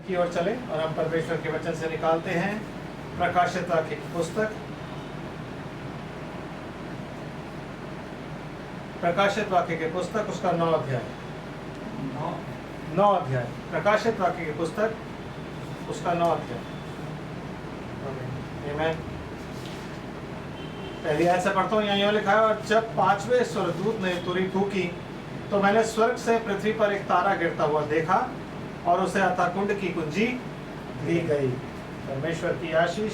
की ओर चले और हम परमेश्वर के वचन से निकालते हैं प्रकाशित वाक्य की पुस्तक, प्रकाशित वाक्य की पुस्तक, उसका 9 अध्याय, 9 अध्याय, प्रकाशित वाक्य की पुस्तक, उसका 9 अध्याय। आमीन। पहली आयत से पढ़ता हूँ। यहाँ लिखा है, और जब 5वें स्वर्गदूत ने तुरही फूंकी तो मैंने स्वर्ग से पृथ्वी पर एक तारा गिरता हुआ देखा और उसे अथाह कुंड की कुंजी दी गई। परमेश्वर की आशीष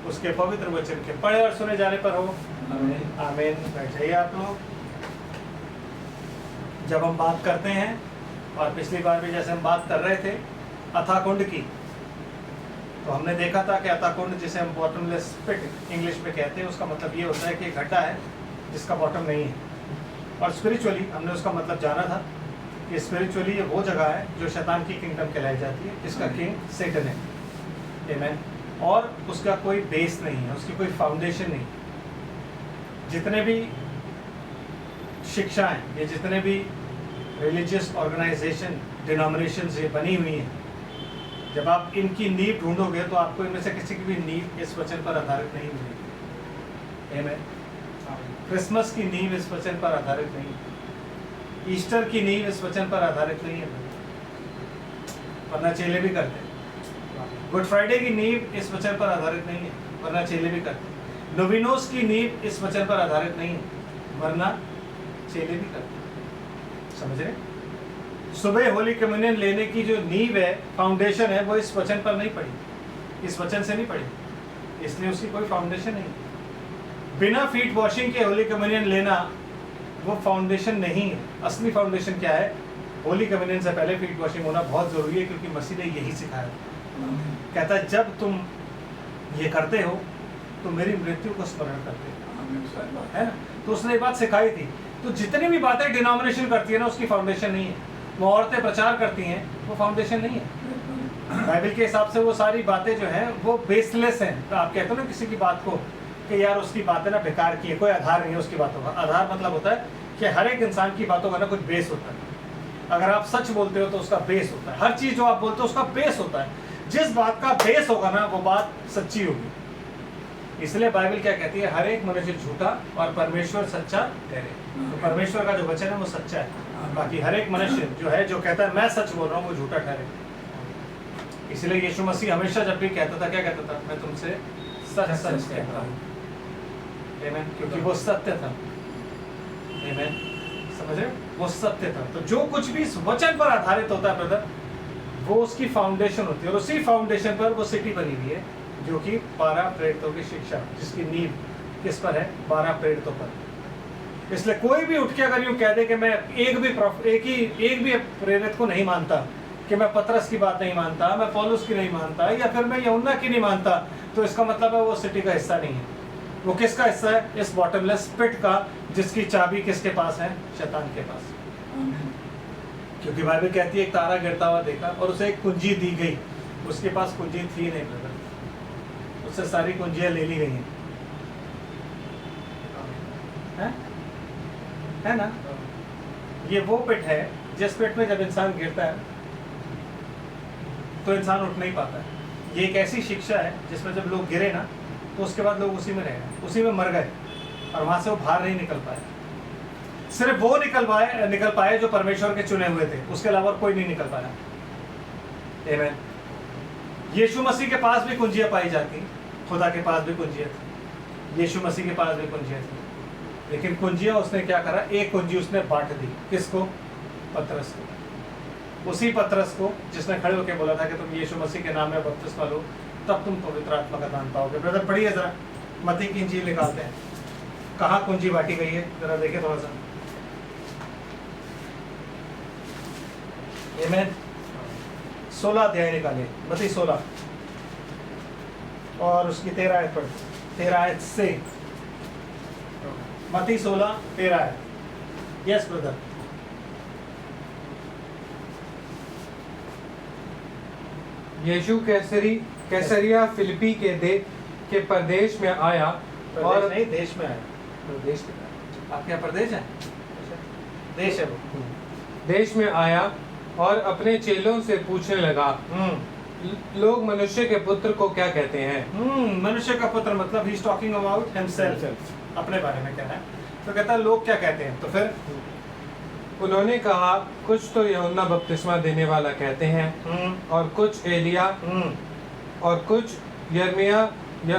उसके पवित्र वचन के पढ़े और सुने जाने पर हो। आमीन। आमीन। बैठ जाइए आप लोग। जब हम बात करते हैं, और पिछली बार भी जैसे हम बात कर रहे थे अथाह कुंड की, तो हमने देखा था कि अथाह कुंड, जिसे हम बॉटमलेस पिट इंग्लिश में कहते हैं, उसका मतलब ये होता है कि एक गड्ढा है जिसका बॉटम नहीं है। और स्पिरिचुअली हमने उसका मतलब जाना था कि स्पिरिचुअली ये वो जगह है जो शैतान की किंगडम कहलाई जाती है, जिसका किंग सैटन है। आमीन। और उसका कोई बेस नहीं है, उसकी कोई फाउंडेशन नहीं। जितने भी शिक्षाएं, ये जितने भी रिलीजियस ऑर्गेनाइजेशन, डिनोमिनेशन ये बनी हुई हैं, जब आप इनकी नींव ढूंढोगे तो आपको इनमें से किसी की भी नींव इस वचन पर आधारित नहीं मिलेगी। आमीन। क्रिसमस की नींव इस वचन पर आधारित नहीं है, ईस्टर की नींव इस वचन पर आधारित नहीं है, वरना चेले भी करते हैं। गुड फ्राइडे की नींव इस वचन पर आधारित नहीं है, वरना चेले भी करते हैं। नोविनोस की नींव इस वचन पर आधारित नहीं है, वरना चेले भी करते हैं। समझ रहे? सुबह होली कम्युनियन लेने की जो नींव है, फाउंडेशन है, वो इस वचन पर नहीं पड़ी, इस वचन से नहीं पड़ी, इसलिए उसकी कोई फाउंडेशन नहीं। बिना फीट वॉशिंग के होली कम्युनियन लेना वो फाउंडेशन नहीं है। असली फाउंडेशन क्या है? होली कम्युनियन से पहले फीट वॉशिंग होना बहुत जरूरी है, क्योंकि मसीह ने यही सिखाया। कहता है जब तुम ये करते हो तो मेरी मृत्यु को स्मरण करते हो, है ना? तो उसने ये बात सिखाई थी। तो जितनी भी बातें डिनोमिनेशन करती है ना, उसकी फाउंडेशन नहीं है। वो औरतें प्रचार करती हैं, वो फाउंडेशन नहीं है। बाइबल के हिसाब से वो सारी बातें जो हैं वो बेसलेस हैं। तो आप कहते हो ना किसी की बात को कि यार उसकी बातें ना बेकार की है, कोई आधार नहीं है उसकी बातों का। आधार मतलब होता है कि हर एक इंसान की बातों का ना कुछ बेस होता है। अगर आप सच बोलते हो तो उसका बेस होता है। हर चीज जो आप बोलते हो उसका बेस होता है। जिस बात का बेस होगा ना, वो बात सच्ची होगी। इसलिए बाइबल क्या कहती है? हर एक मनुष्य झूठा और परमेश्वर सच्चा ठहरे। तो परमेश्वर का जो वचन है वो सच्चा है, बाकी हर एक मनुष्य जो है, जो कहता है मैं सच बोल रहा हूँ, वो झूठा ठहरे। इसलिए यीशु मसीह हमेशा जब भी कहता था, क्या कहता था? मैं तुमसे सच सच कहता हूँ। आमीन। क्योंकि वो सत्य था। आमीन। समझ रहे? वो सत्य था। तो जो कुछ भी इस वचन पर आधारित होता है ब्रदर, वो उसकी फाउंडेशन होती है। और उसी फाउंडेशन पर वो सिटी बनी हुई है, जो कि 12 प्रेरितों की शिक्षा, जिसकी नींव किस पर है? 12 प्रेरितों पर। इसलिए कोई भी उठ के अगर यूं कह दे कि मैं एक भी प्रेरित को नहीं मानता, कि मैं पतरस की बात नहीं मानता, मैं पौलुस की नहीं मानता, या फिर मैं यूहन्ना की नहीं मानता, तो इसका मतलब है वो सिटी का हिस्सा नहीं है। वो किसका हिस्सा है? इस बॉटमलेस पिट का, जिसकी चाबी किसके पास है? शैतान के पास। क्योंकि बाइबल कहती है एक तारा गिरता हुआ देखा और उसे एक कुंजी दी गई। उसके पास कुंजी थी नहीं ब्रदर, उससे सारी कुंजियां ले ली गई हैं। है ना? ये वो पिट है जिस पिट में जब इंसान गिरता है तो इंसान उठ नहीं पाता है। ये एक ऐसी शिक्षा है जिसमें जब लोग गिरे ना, तो उसके बाद लोग उसी में रह गए, उसी में मर गए, और वहां से वो बाहर नहीं निकल पाए। सिर्फ वो निकल पाए जो परमेश्वर के चुने हुए थे, उसके अलावा कोई नहीं निकल पाया। आमीन। यीशु मसीह के पास भी कुंजियां पाई जाती, खुदा के पास भी कुंजियां थी, यीशु मसीह के पास भी कुंजियां थी, लेकिन कुंजियां उसने क्या करा? एक कुंजी उसने बांट दी। किसको? पतरस को। उसी पतरस को जिसने खड़े होकर बोला था कि तुम यीशु मसीह के नाम में बपतिस्मा लो, तब तुम पवित्र आत्मा का दान पाओगे। ब्रदर पढ़िए जरा, मत्ती की इंजील निकालते हैं, कहाँ कुंजी बांटी गई है, जरा देखिए थोड़ा सा। आमीन। 16 अध्याय निकालिए, मत्ती 16 और उसकी 13 आयत पढ़, 13 आयत से। मत्ती 16 13 आयत। Yes brother. यीशु कैसरिया फिलिपी के प्रदेश में आया, और नहीं देश में आया। प्रदेश में, आप क्या प्रदेश है? देश है वो। देश में आया और अपने चेलों से पूछने लगा, लोग मनुष्य के पुत्र को क्या कहते हैं? मनुष्य का पुत्र मतलब he is talking about himself, अपने बारे में कह रहा है। तो कहता है लोग क्या कहते हैं, तो फिर उन्होंने कहा, कुछ तो यूहन्ना बपतिस्मा देने वाला कहते हैं, और कुछ एलिया, और कुछ यिर्मयाह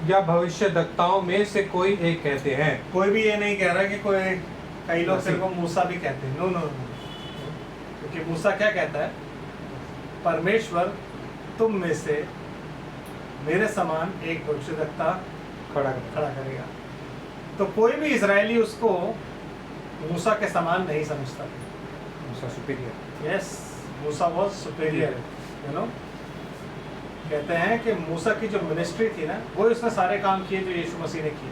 या भविष्यद्वक्ताओं में से कोई एक कहते हैं। कोई भी ये नहीं कह रहा कि कोई, कई लोग सिर्फ मूसा भी कहते हैं। नो नो नो, क्योंकि मूसा क्या कहता है, परमेश्वर तुम में से मेरे समान एक भविष्यद्वक्ता खड़ा करेगा। तो कोई भी इजरायली उसको मूसा के समान नहीं समझता। मूसा सुपीरियर। यस, मूसा वाज सुपीरियर, यू नो। कहते हैं कि मूसा की जो मिनिस्ट्री थी ना, वो उसने सारे काम किए जो यीशु मसीह ने किए,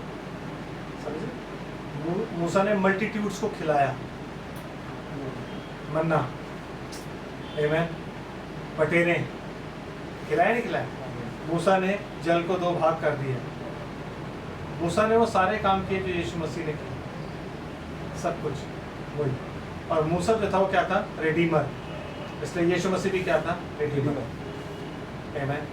समझे। मूसा ने मल्टीट्यूड्स को खिलाया, मन्ना, आमेन, बटेरे खिलाया नहीं खिलाया। मूसा ने जल को 2 भाग कर दिया। मूसा ने वो सारे काम किए जो यीशु मसीह ने किए, सब कुछ वही। और मूसा जो था वो क्या था, रेडीमर, इसलिए यीशु मसीह भी क्या था, रेडीमर। आमेन।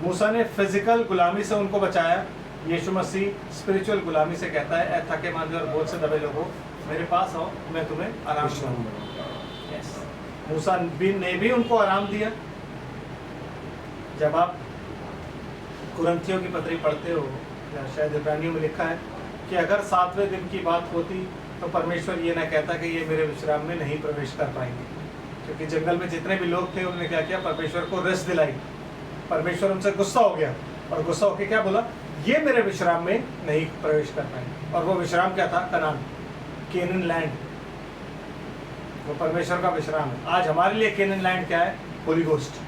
मूसा ने फिजिकल गुलामी से उनको बचाया, यीशु मसीह स्पिरिचुअल गुलामी से कहता है, ऐ थके मांदे और बोझ से दबे लोगों, मेरे पास आओ, मैं तुम्हें आराम दूंगा। यस, मूसा ने भी उनको आराम दिया। जब आप कुरिन्थियों की पत्री पढ़ते हो, या शायद इब्रानियों में लिखा है कि अगर 7वें दिन की बात होती तो परमेश्वर ये ना कहता कि ये मेरे विश्राम में नहीं प्रवेश कर पाएंगे, क्योंकि जंगल में जितने भी लोग थे उन्होंने क्या किया, परमेश्वर को रेस्ट दिलाई। परमेश्वर उनसे गुस्सा हो गया, और गुस्सा होकर क्या बोला, ये मेरे विश्राम में नहीं प्रवेश कर पाएंगे। और वो विश्राम क्या था, कनान, केनन लैंड, वो परमेश्वर का विश्राम है। आज हमारे लिए केनन लैंड क्या है, होली गोस्ट।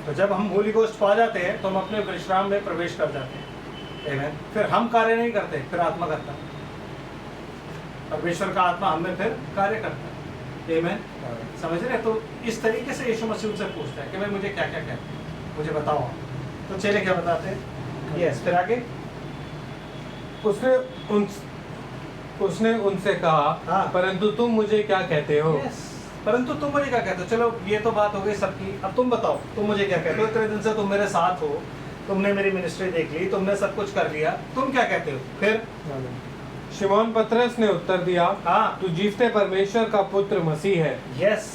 तो जब हम होली गोस्ट पा जाते हैं तो हम अपने विश्राम में प्रवेश कर जाते हैं। आमेन। फिर हम कार्य नहीं करते, फिर आत्मा करता है, परमेश्वर का आत्मा हमें फिर कार्य करता है। आमेन, समझ रहे। तो इस तरीके से यीशु मसीह उनसे पूछता है कि भाई मुझे क्या क्या कहते हैं, मुझे बताओ। तो चेले क्या बताते हैं, यस, फिर आगे उसने उनसे कहा, हाँ। परंतु तुम मुझे क्या कहते हो? यस, परंतु तुम मुझे क्या कहते हो। चलो ये तो बात हो गई सबकी, अब तुम बताओ, तुम मुझे क्या कहते हो। इतने दिन से तुम मेरे साथ हो, तुमने मेरी मिनिस्ट्री देख ली, तुमने सब कुछ कर लिया, तुम क्या कहते हो। फिर शिमोन पतरस ने उत्तर दिया, हाँ, तू जीवते परमेश्वर का पुत्र मसीह है। यस,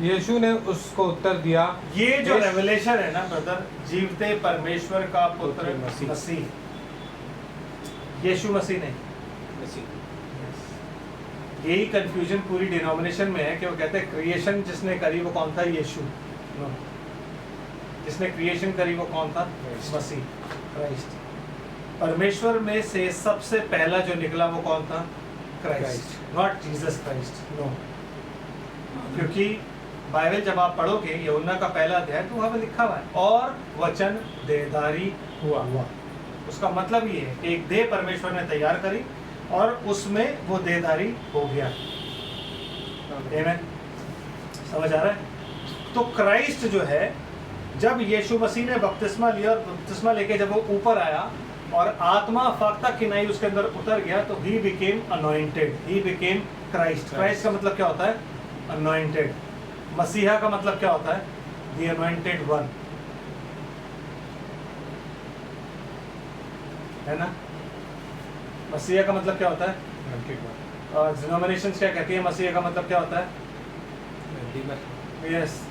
यीशु ने उसको उत्तर दिया, ये जो रेवलेशन है ना ब्रदर, जीवते परमेश्वर का पुत्र मसीह। मसीह, यीशु मसीह नहीं। यही कंफ्यूजन पूरी डिनोमिनेशन में है कि वो कहते हैं क्रिएशन जिसने करी वो कौन था, यीशु। जिसने क्रिएशन करी वो कौन था, मसीह, क्राइस्ट। परमेश्वर में से सबसे पहला जो निकला वो कौन था, Christ, not Jesus Christ, no. क्योंकि बाइबल जब आप पढ़ोगे, यूहन्ना का पहला अध्याय, तो वहाँ पे लिखा हुआ है, और वचन देहधारी हुआ। उसका मतलब ये है कि एक देह परमेश्वर ने तैयार करी और उसमें वो देहधारी हो गया। आमेन, समझ आ रहा है। तो क्राइस्ट जो है, जब यीशु मसीह ने बपतिस्मा लिया और बपतिस्मा लेके जब वो ऊपर आया और आत्मा फाख्ता किनाई उसके अंदर उतर गया, तो he became anointed, he became Christ. Christ का मतलब क्या होता है, अनॉइंटेड। मसीहा का मतलब क्या होता है, द अनॉइंटेड वन, है ना। मसीहा का मतलब क्या होता है, और डिनोमिनेशंस क्या कहती है, मसीहा का मतलब क्या होता है, यस,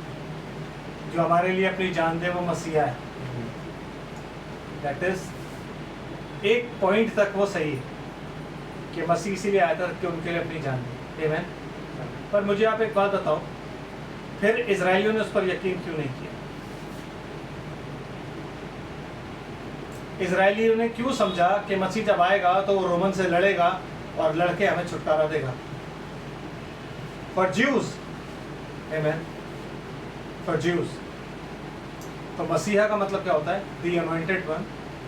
जो हमारे लिए अपनी जान दे वो मसीहा है। दैट इज एक पॉइंट तक वो सही है कि मसीह इसीलिए आया था कि उनके लिए अपनी जान दे। आमेन। पर मुझे आप एक बात बताओ, फिर इजराइलियों ने उस पर यकीन क्यों नहीं किया। इजराइलियों ने क्यों समझा कि मसीह जब आएगा तो वो रोमन से लड़ेगा और लड़के हमें छुटकारा देगा। For Jews, amen, for Jews. तो मसीहा का मतलब क्या होता है, द अनॉइंटेड वन।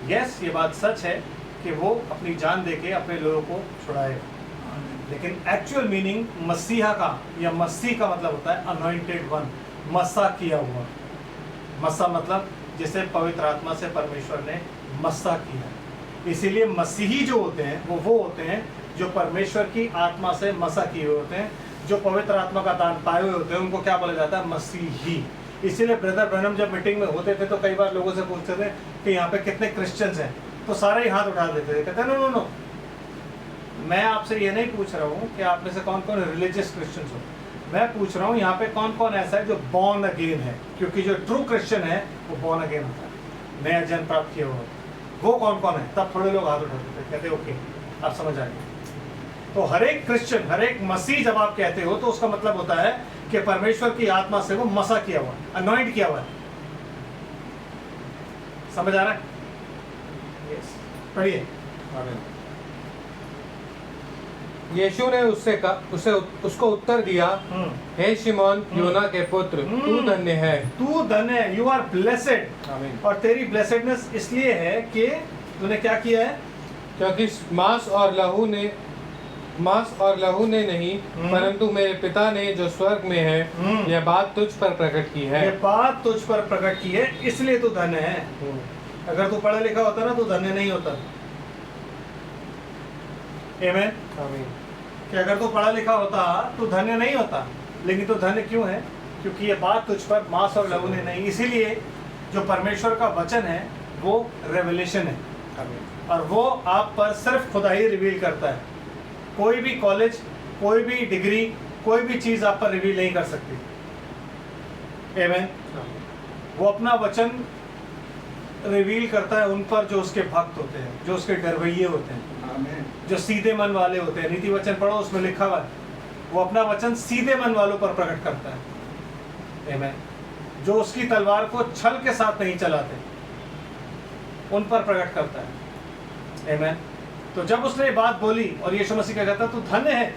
यस, ये बात सच है कि वो अपनी जान देके अपने लोगों को छुड़ाएगा, लेकिन एक्चुअल मीनिंग मसीहा का या मसीह का मतलब होता है अनॉइंटेड वन, मसा किया हुआ। मसा मतलब जिसे पवित्र आत्मा से परमेश्वर ने मसा किया। इसीलिए मसीही जो होते हैं वो होते हैं जो परमेश्वर की आत्मा से मसा किए हुए होते हैं, जो पवित्र आत्मा का दान पाए हुए होते हैं, उनको क्या बोला जाता है, मसीही। इसीलिए ब्रदर ब्रनम जब मीटिंग में होते थे तो कई बार लोगों से पूछते थे कि यहाँ पे कितने क्रिश्चियंस हैं, तो सारे ही हाथ उठा देते थे, कहते नो नो नो, मैं आपसे ये नहीं पूछ रहा हूँ कि आप में से कौन कौन रिलीजियस क्रिश्चियंस हो, मैं पूछ रहा हूँ यहाँ पे कौन कौन ऐसा है जो बॉर्न अगेन है, क्योंकि जो ट्रू क्रिश्चियन है वो बॉर्न अगेन होता है, नया जन्म प्राप्त किया हुआ, वो कौन कौन है। तब थोड़े लोग हाथ उठाते थे, कहते ओके आप समझ आ गए। तो हर एक क्रिश्चियन, हर एक मसीह जब आप कहते हो तो उसका मतलब होता है कि परमेश्वर की आत्मा से वो मसा किया हुआ, अनॉइंट किया हुआ है। समझ आ रहा है? यस, पढ़िए। यीशु ने उसको उत्तर दिया, हे शिमोन योना के पुत्र, तू धन्य है, तू धन्य है, यू आर ब्लेसेड। आमीन। और तेरी ब्लेसेडनेस इसलिए है कि तूने क्या किया है, क्योंकि मांस और लहू ने नहीं, परंतु मेरे पिता ने जो स्वर्ग में है यह बात तुझ पर प्रकट की है। ये बात तुझ पर प्रकट की है, इसलिए तू धन्य है। अगर तू पढ़ा लिखा होता ना तो धन्य नहीं होता। आमीन। आमीन। कि अगर तू पढ़ा लिखा होता तो धन्य नहीं होता, लेकिन तू धन्य क्यों है? क्योंकि ये बात तुझ पर मांस और लहू ने नहीं। इसीलिए जो परमेश्वर का वचन है वो रेवलेशन है, और वो आप पर सिर्फ खुदा ही रिवील करता है। कोई भी कॉलेज, कोई भी डिग्री, कोई भी चीज आप पर रिवील नहीं कर सकती। आमीन। वो अपना वचन रिवील करता है उन पर जो उसके भक्त होते हैं, जो उसके डरवैये होते हैं, आमीन। जो सीधे मन वाले होते हैं। नीति वचन पढ़ो, उसमें लिखा हुआ है वो अपना वचन सीधे मन वालों पर प्रकट करता है। आमीन। जो उसकी तलवार को छल के साथ नहीं चलाते, उन पर प्रकट करता है। आमीन। तो जब उसने ये बात बोली और यीशु मसीह का कहता, तू धन्य है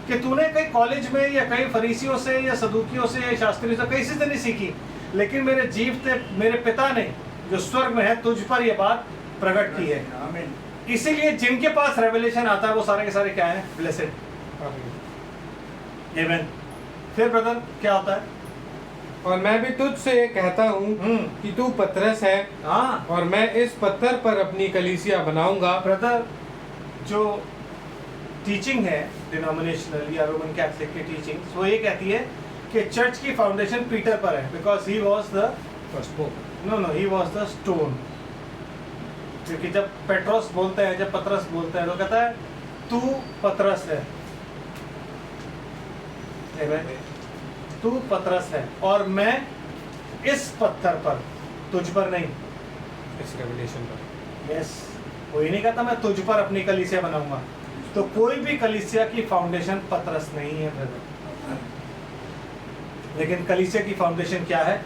कि तूने कहीं कॉलेज में या कई फरीसियों से या सदूकियों से या शास्त्रियों से कहीं से नहीं सीखी, लेकिन मेरे जीवते मेरे पिता ने जो स्वर्ग में है तुझ पर यह बात प्रकट की है। आमीन। इसीलिए जिनके पास रेवलेशन आता है वो सारे के सारे क्या है? ब्लेसेड। आमीन। फिर ब्रदर क्या होता है? और मैं भी तुझसे कहता हूँ कि तू पतरस है, हाँ और मैं इस पत्थर पर अपनी कलीसिया बनाऊंगा। ब्रदर, जो टीचिंग है डिनोमिनेशनल या रोमन कैथलिक की टीचिंग, वो ये कहती है कि चर्च की फाउंडेशन पीटर पर है, because he was the he was the stone. क्योंकि जब पेट्रोस बोलते हैं, जब पतरस बोलते हैं तो कहता है तू पतरस है, तू पतरस है और मैं इस पत्थर पर, तुझ पर नहीं, इस रेवलेशन पर। यस, कोई नहीं कहता मैं तुझ पर अपनी कलीसिया बनाऊंगा। तो कोई भी कलीसिया की फाउंडेशन पतरस नहीं है ब्रदर, लेकिन कलीसिया की फाउंडेशन क्या है?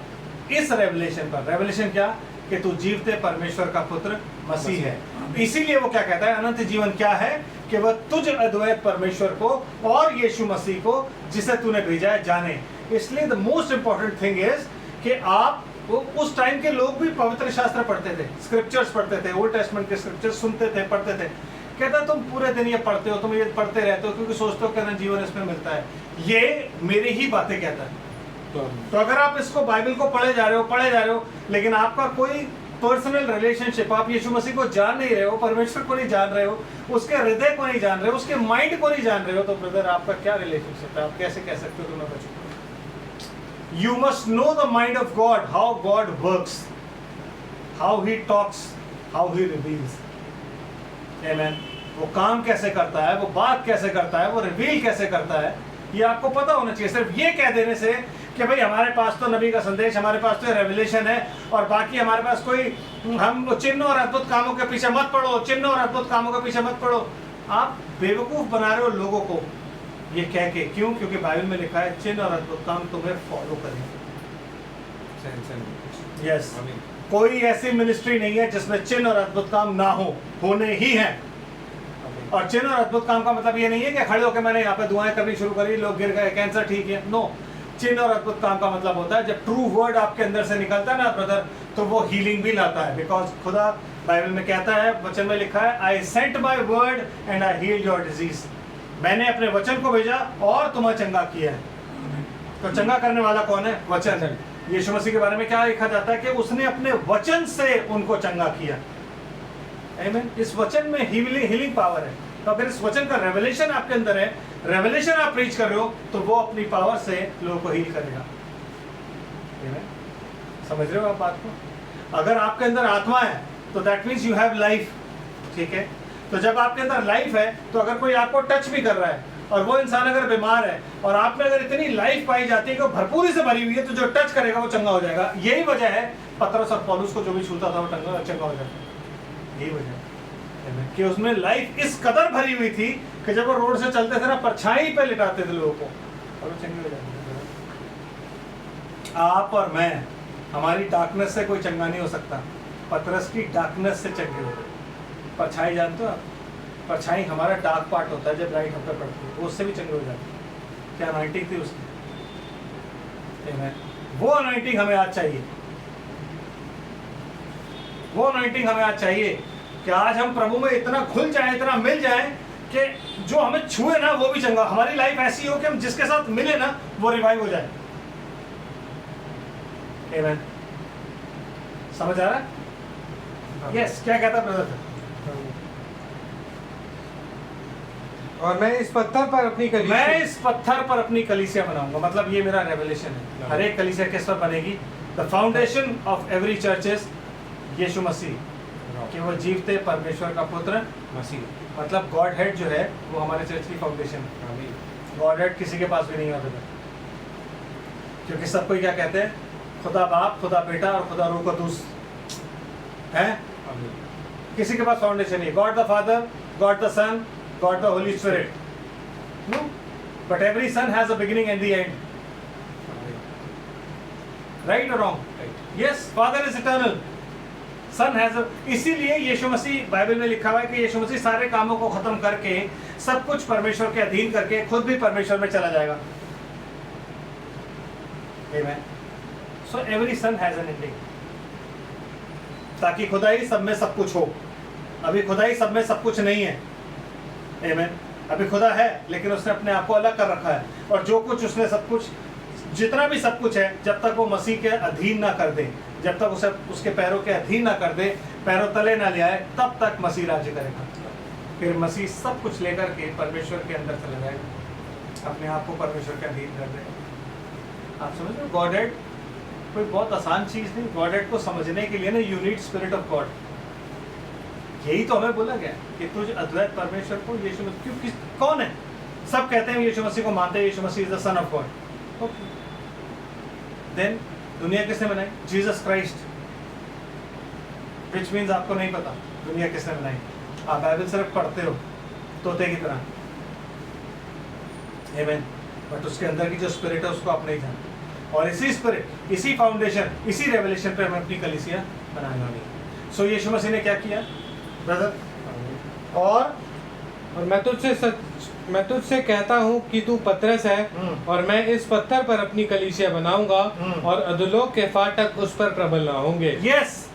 इस रेवलेशन पर। रेवलेशन क्या? कि तू जीवते परमेश्वर का पुत्र मसीह है। इसीलिए वो क्या कहता है? अनंत जीवन क्या है? कि वह तुझ अद्वैत परमेश्वर को और यीशु मसीह को जिसे तूने भेजा है जाने। इसलिए the most important thing is कि आप, उस टाइम के लोग भी पवित्र शास्त्र पढ़ते थे, स्क्रिप्चर्स पढ़ते थे, ओल्ड टेस्टमेंट के स्क्रिप्चर्स सुनते थे, पढ़ते थे। कहता तुम पूरे दिन ये पढ़ते हो, तुम ये पढ़ते रहते हो क्योंकि सोचते हो कि अनंत जीवन इसमें मिलता है। ये मेरी ही बातें कहता है। तो अगर आप इसको, बाइबल को पढ़े जा रहे हो, लेकिन आपका कोई पर्सनल रिलेशनशिप, आप यीशु मसीह को जान नहीं रहे हो, परमेश्वर को नहीं जान रहे हो, उसके हृदय को नहीं जान रहे हो, उसके माइंड को नहीं जान रहे हो, तो ब्रदर आपका क्या रिलेशनशिप है? आप कैसे कह सकते हो तुम्हें बचूंगा? You must know the mind of God, how God works, how He talks, how He reveals. Amen. वो काम कैसे करता है, वो बात कैसे करता है, वो रिवील कैसे करता है, ये आपको पता होना चाहिए। सिर्फ ये कह देने से कि भाई हमारे पास तो नबी का संदेश, हमारे पास तो रेवलेशन है और बाकी हमारे पास कोई, हम चिन्ह और अद्भुत कामों के पीछे मत पड़ो, चिन्ह और अद्भुत कामों के पीछे मत पड़ो। आप बेवकूफ बना रहे हो लोगों को ये कह के। क्यों? क्योंकि बाइबल में लिखा है चिन्ह और अद्भुत काम तुम्हें फॉलो करेंगे। यस, कोई ऐसी मिनिस्ट्री नहीं है जिसमें चिन्ह और अद्भुत काम ना हो, होने ही है। और चिन्ह और अद्भुत काम का मतलब ये नहीं है कि खड़े होकर मैंने यहाँ पे दुआएं करनी शुरू करी, लोग गिर गए, कैंसर ठीक है। नो, चिन्ह और अद्भुत काम का मतलब होता है जब ट्रू वर्ड आपके अंदर से निकलता है ना ब्रदर, तो वो हीलिंग भी लाता है। बिकॉज खुदा बाइबल में कहता है, वचन में लिखा है, I sent my word and I healed your disease. मैंने अपने वचन को भेजा और तुम्हें चंगा किया है। तो चंगा करने वाला कौन है? वचन। यीशु मसीह के बारे में क्या लिखा जाता है कि उसने अपने वचन से उनको चंगा किया। आमीन। इस वचन में हीलिंग पावर है। तो अगर इस वचन का रेवलेशन आपके अंदर है, रेवलेशन आप प्रीच कर रहे हो, तो वो अपनी पावर से लोगों को हील करेगा। आमीन। समझ रहे हो आप बात को? अगर आपके अंदर आत्मा है तो that means you have life, ठीक है? तो जब आपके अंदर लाइफ है तो अगर कोई आपको टच भी कर रहा है और वो इंसान अगर बीमार है और आप में अगर इतनी लाइफ पाई जाती है कि वो भरपूरी से भरी हुई है, तो जो टच करेगा वो चंगा हो जाएगा। यही वजह है पतरस और पौलुस को जो भी छूता था वो चंगा हो जाता है। यही वजह है कि उसमें लाइफ इस कदर भरी हुई थी कि जब वो रोड से चलते थे ना, परछाई पे लिटाते थे लोगों को और वो चंगे हो जाते थे। आप और मैं, हमारी डार्कनेस से कोई चंगा नहीं हो सकता, पतरस की डार्कनेस से चंगे हो गए। परछाई जानते हो आप? परछाई हमारा डार्क पार्ट होता है, जब लाइट हम पर पड़ती है वो उससे भी चंगे हो जाते हैं। क्या अनॉइंटिंग थी उसकी? वो अनॉइंटिंग हमें आज चाहिए, वो अनॉइंटिंग हमें आज चाहिए कि आज हम प्रभु में इतना घुल जाएं, इतना मिल जाएं कि जो हमें छुए ना वो भी चंगा। हमारी लाइफ ऐसी हो कि हम जिसके साथ मिले ना वो रिवाइव हो जाए। आमेन। समझ आ रहा है? यस। क्या कहता ब्रदर? और मैं इस पत्थर पर अपनी कलीसिया मैं इस पत्थर पर अपनी कलीसिया बनाऊंगा। मतलब ये मेरा रेवलेशन है। हर एक कलीसिया किस पर बनेगी? The foundation of every church is यीशु मसीह, कि वो जीवते परमेश्वर का पुत्र मसीह। मतलब गॉड हेड जो है वो हमारे चर्च की फाउंडेशन है। गॉड हेड किसी के पास भी नहीं होता, क्योंकि सब कोई क्या कहते हैं? खुदा बाप, खुदा बेटा और खुदा रूह कुद्दूस है। किसी के पास फाउंडेशन नहीं। God the Father, God the Son, God the Holy Spirit. No, but every son has a beginning and the end. Right or wrong? Right. Yes, Father is eternal. Son has a. इसीलिए यीशु मसीह, Bible में लिखा हुआ है कि यीशु मसीह सारे कामों को खत्म करके सब कुछ परमेश्वर के अधीन करके खुद भी परमेश्वर में चला जाएगा। Amen. So every son has an ending. ताकि खुदाई सब में सब कुछ हो। अभी खुदाई सब में सब कुछ नहीं है। आमेन। अभी खुदा है लेकिन उसने अपने आप को अलग कर रखा है, और जो कुछ उसने सब कुछ, जितना भी सब कुछ है, जब तक वो मसीह के अधीन ना कर दे, जब तक उसे उसके पैरों के अधीन ना कर दे, पैरों तले ना ले आए, तब तक मसीह राज्य करेगा। फिर मसीह सब कुछ लेकर के परमेश्वर के अंदर चला जाएगा, अपने आप को परमेश्वर के अधीन कर देगा। आप समझ रहे हो? गॉड हेड कोई बहुत आसान चीज नहीं। गॉड हेड को समझने के लिए ना you need spirit of God. यही तो हमें बोला गया कि तुझ अद्वैत परमेश्वर को यीशु मसीह कौन है? सब कहते हैं यीशु मसीह को मानते हैं, यीशु मसीह is the son of God. Okay, then दुनिया किसने बनाई? जीसस क्राइस्ट, व्हिच मींस आपको नहीं पता दुनिया किसने बनाई। आप बाइबल सिर्फ पढ़ते हो तोते की तरह, आमेन, बट उसके अंदर की जो स्पिरिट है उसको आप नहीं जानते। और इसी स्पिरिट, इसी फाउंडेशन, इसी रेवलेशन पे हमें अपनी कलीसिया बनानी होगी। सो यीशु मसीह ने क्या किया ब्रदर? और मैं तुझसे कहता हूँ कि तू पतरस है, और मैं इस पत्थर पर अपनी कलीसिया बनाऊंगा, और अधोलोक के फाटक उस पर प्रबल ना होंगे। यस,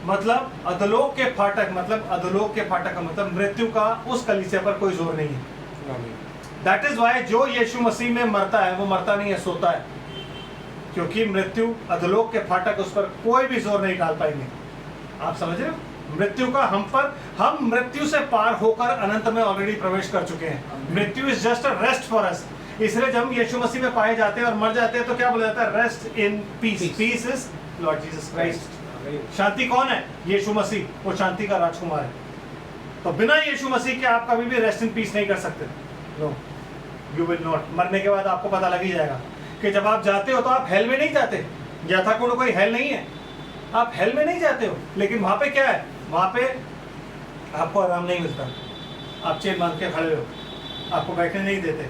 मतलब अधोलोक के फाटक, मतलब अधोलोक के फाटक का मतलब मृत्यु का उस कलीसिया पर कोई जोर नहीं है। दैट इज वाई जो यीशु मसीह में मरता है वो मरता नहीं है, सोता है, क्योंकि मृत्यु, अधोलोक के फाटक, उस पर कोई भी जोर नहीं डाल पाएंगे। आप समझ रहे हो? मृत्यु का हम मृत्यु से पार होकर अनंत में ऑलरेडी प्रवेश कर चुके हैं। मृत्यु is just a rest for us. इसलिए जब हम यीशु मसीह में पाए जाते हैं और मर जाते हैं तो क्या बोला जाता है? Rest in peace. Peace is lord Jesus Christ. शांति कौन है? यीशु मसीह, वो शांति का राजकुमार है। तो बिना यीशु मसीह के आप कभी भी रेस्ट इन पीस नहीं कर सकते। No, you will not. मरने के बाद आपको पता लग ही जाएगा कि जब आप जाते हो तो आप हेल में नहीं जाते। यथार्थपूर्ण कोई हेल नहीं है, आप हेल में नहीं जाते हो, लेकिन वहां पे क्या है? वहां पे आपको आराम नहीं मिलता। आप चेन बांध के खड़े हो, आपको बैठने नहीं देते।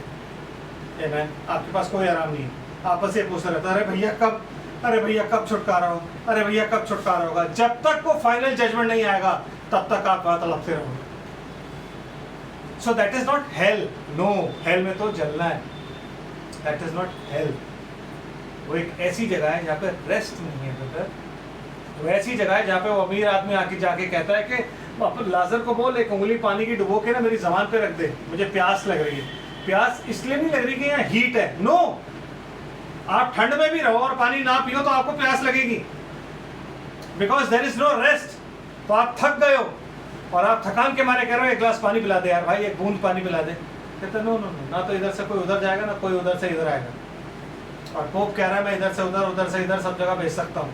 आमेन। आपके पास कोई आराम नहीं है। आपस से पूछते रहता, अरे भैया कब, अरे भैया कब छुटकारा हो, अरे भैया कब छुटकारा होगा। जब तक वो फाइनल जजमेंट नहीं आएगा तब तक आप वहां तड़पते रहोगे। So that is not hell. No, hell में तो जलना है। That is not hell. वो एक ऐसी जगह है जहाँ पे रेस्ट नहीं है ब्रदर। वो ऐसी जगह है जहाँ पे वो अमीर आदमी आके जाके कहता है कि लाजर को बोल एक उंगली पानी की डुबो के ना मेरी ज़बान पे रख दे, मुझे प्यास लग रही है। प्यास इसलिए नहीं लग रही कि यहाँ हीट है। नो, आप ठंड में भी रहो और पानी ना पियो तो आपको प्यास लगेगी, because there is no rest. तो आप थक गए हो और आप थकान के मारे कह रहे हो एक गिलास पानी पिला दे यार भाई, एक बूंद पानी पिला दे। कहते नो नो नो, ना तो इधर से कोई उधर जाएगा, ना कोई उधर से इधर आएगा। और पोप कह रहा है मैं इधर से उधर, उधर से इधर सब जगह भेज सकता हूँ।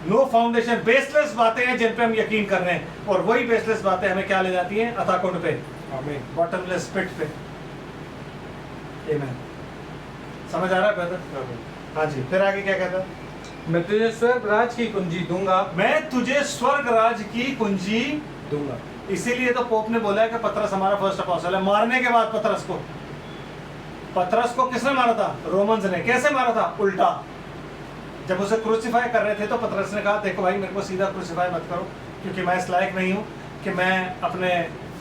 नो फाउंडेशन, बेसलेस बातें हैं जिन पे हम यकीन कर रहे हैं, और वही बेसलेस बातें हमें क्या ले जाती हैं? अथाह कुंड पे, आमीन। बॉटमलेस पिट पे। आमीन। समझ आ रहा है ब्रदर? आमीन। हाँ जी, फिर आगे क्या कहता है? मैं तुझे स्वर्ग राज की कुंजी दूंगा, मैं तुझे स्वर्ग राज की कुंजी दूंगा। इसीलिए तो पोप ने बोला है कि पतरस हमारा फर्स्ट अपोस्टल है। मारने के बाद पतरस को किसने मारा था? रोमन्स ने। कैसे मारा था? उल्टा। जब उसे क्रूसीफाई कर रहे थे तो पतरस ने कहा, देखो भाई, मेरे को सीधा क्रूसीफाई मत करो, क्योंकि मैं इस लायक नहीं हूँ कि मैं अपने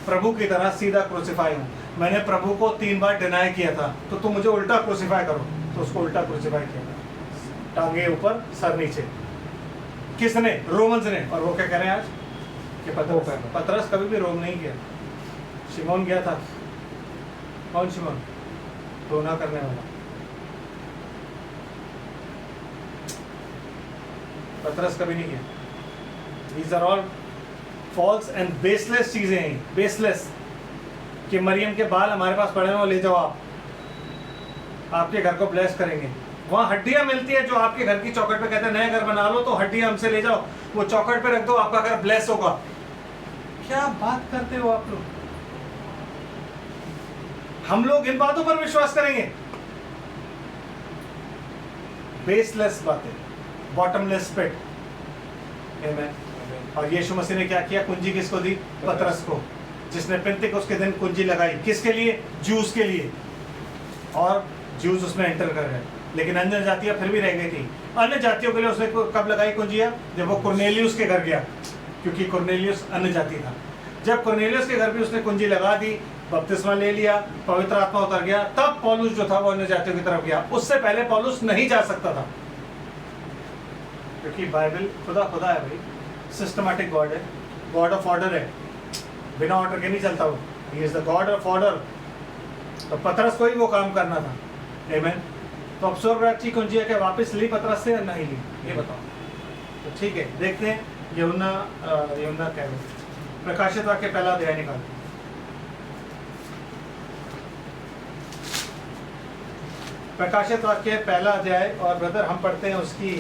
प्रभु की तरह सीधा क्रूसीफाई हूँ। मैंने प्रभु को 3 बार डिनाई किया था, तो तुम मुझे उल्टा क्रूसीफाई करो। तो उसको उल्टा क्रूसीफाई किया था, टांगे ऊपर सर नीचे। किसने? रोमन्स ने। और वो क्या कह रहे हैं आज? कि पतरस कभी भी रोम नहीं गया। शिमोन गया था। कौन शिमोन? रोना करने वाला। पतरस कभी नहीं गया। These are all false and baseless चीजें हैं, baseless। कि मरियम के बाल हमारे पास पड़े हैं, वो ले जाओ, आप आपके घर को ब्लेस करेंगे। वहाँ हड्डियां मिलती है जो आपके घर की चौखट पे कहते हैं नया घर बना लो तो हड्डियां हमसे ले जाओ, वो चौखट पे रख दो, आपका घर ब्लेस होगा। क्या बात करते हो आप लोग? हम लोग इन बातों पर विश्वास करेंगे? बेसलेस बातें, बॉटमलेस पिट। आमीन। और यीशु मसीह ने क्या किया? कुंजी किसको दी? पतरस को, जिसने पेंतिकुस्त के दिन कुंजी लगाई। किसके लिए? जूस के लिए। और जूस उसमें एंटर कर गए, लेकिन अन्य जातियां फिर भी रह गई थी। अन्य जातियों के लिए उसने कब लगाई कुंजियां? जब वो कुरनेलियुस के घर गया, क्योंकि कुरनेलियुस अन्य जाति था। जब कुरनेलियुस के घर भी उसने कुंजी लगा दी, बपतिस्मा ले लिया, पवित्र आत्मा उतर गया, तब पौलुस जो था वो अन्य जातियों की तरफ गया। उससे पहले पौलुस नहीं जा सकता था, क्योंकि बाइबल खुदा है भाई, सिस्टमैटिक गॉड है, गॉड ऑफ ऑर्डर है, बिना ऑर्डर के नहीं चलता वो। He is the God of order. तो पतरस को ही वो काम करना था। आमीन। तो अब स्वर्ग राज्य की कुंजी के वापस ली पतरस से या नहीं ली, ये बताओ। तो ठीक है, देखते हैं यूहन्ना क्या है, प्रकाशित वाक्य पहला अध्याय निकालते हैं। प्रकाशित वाक्य पहला अध्याय, और ब्रदर हम पढ़ते हैं उसकी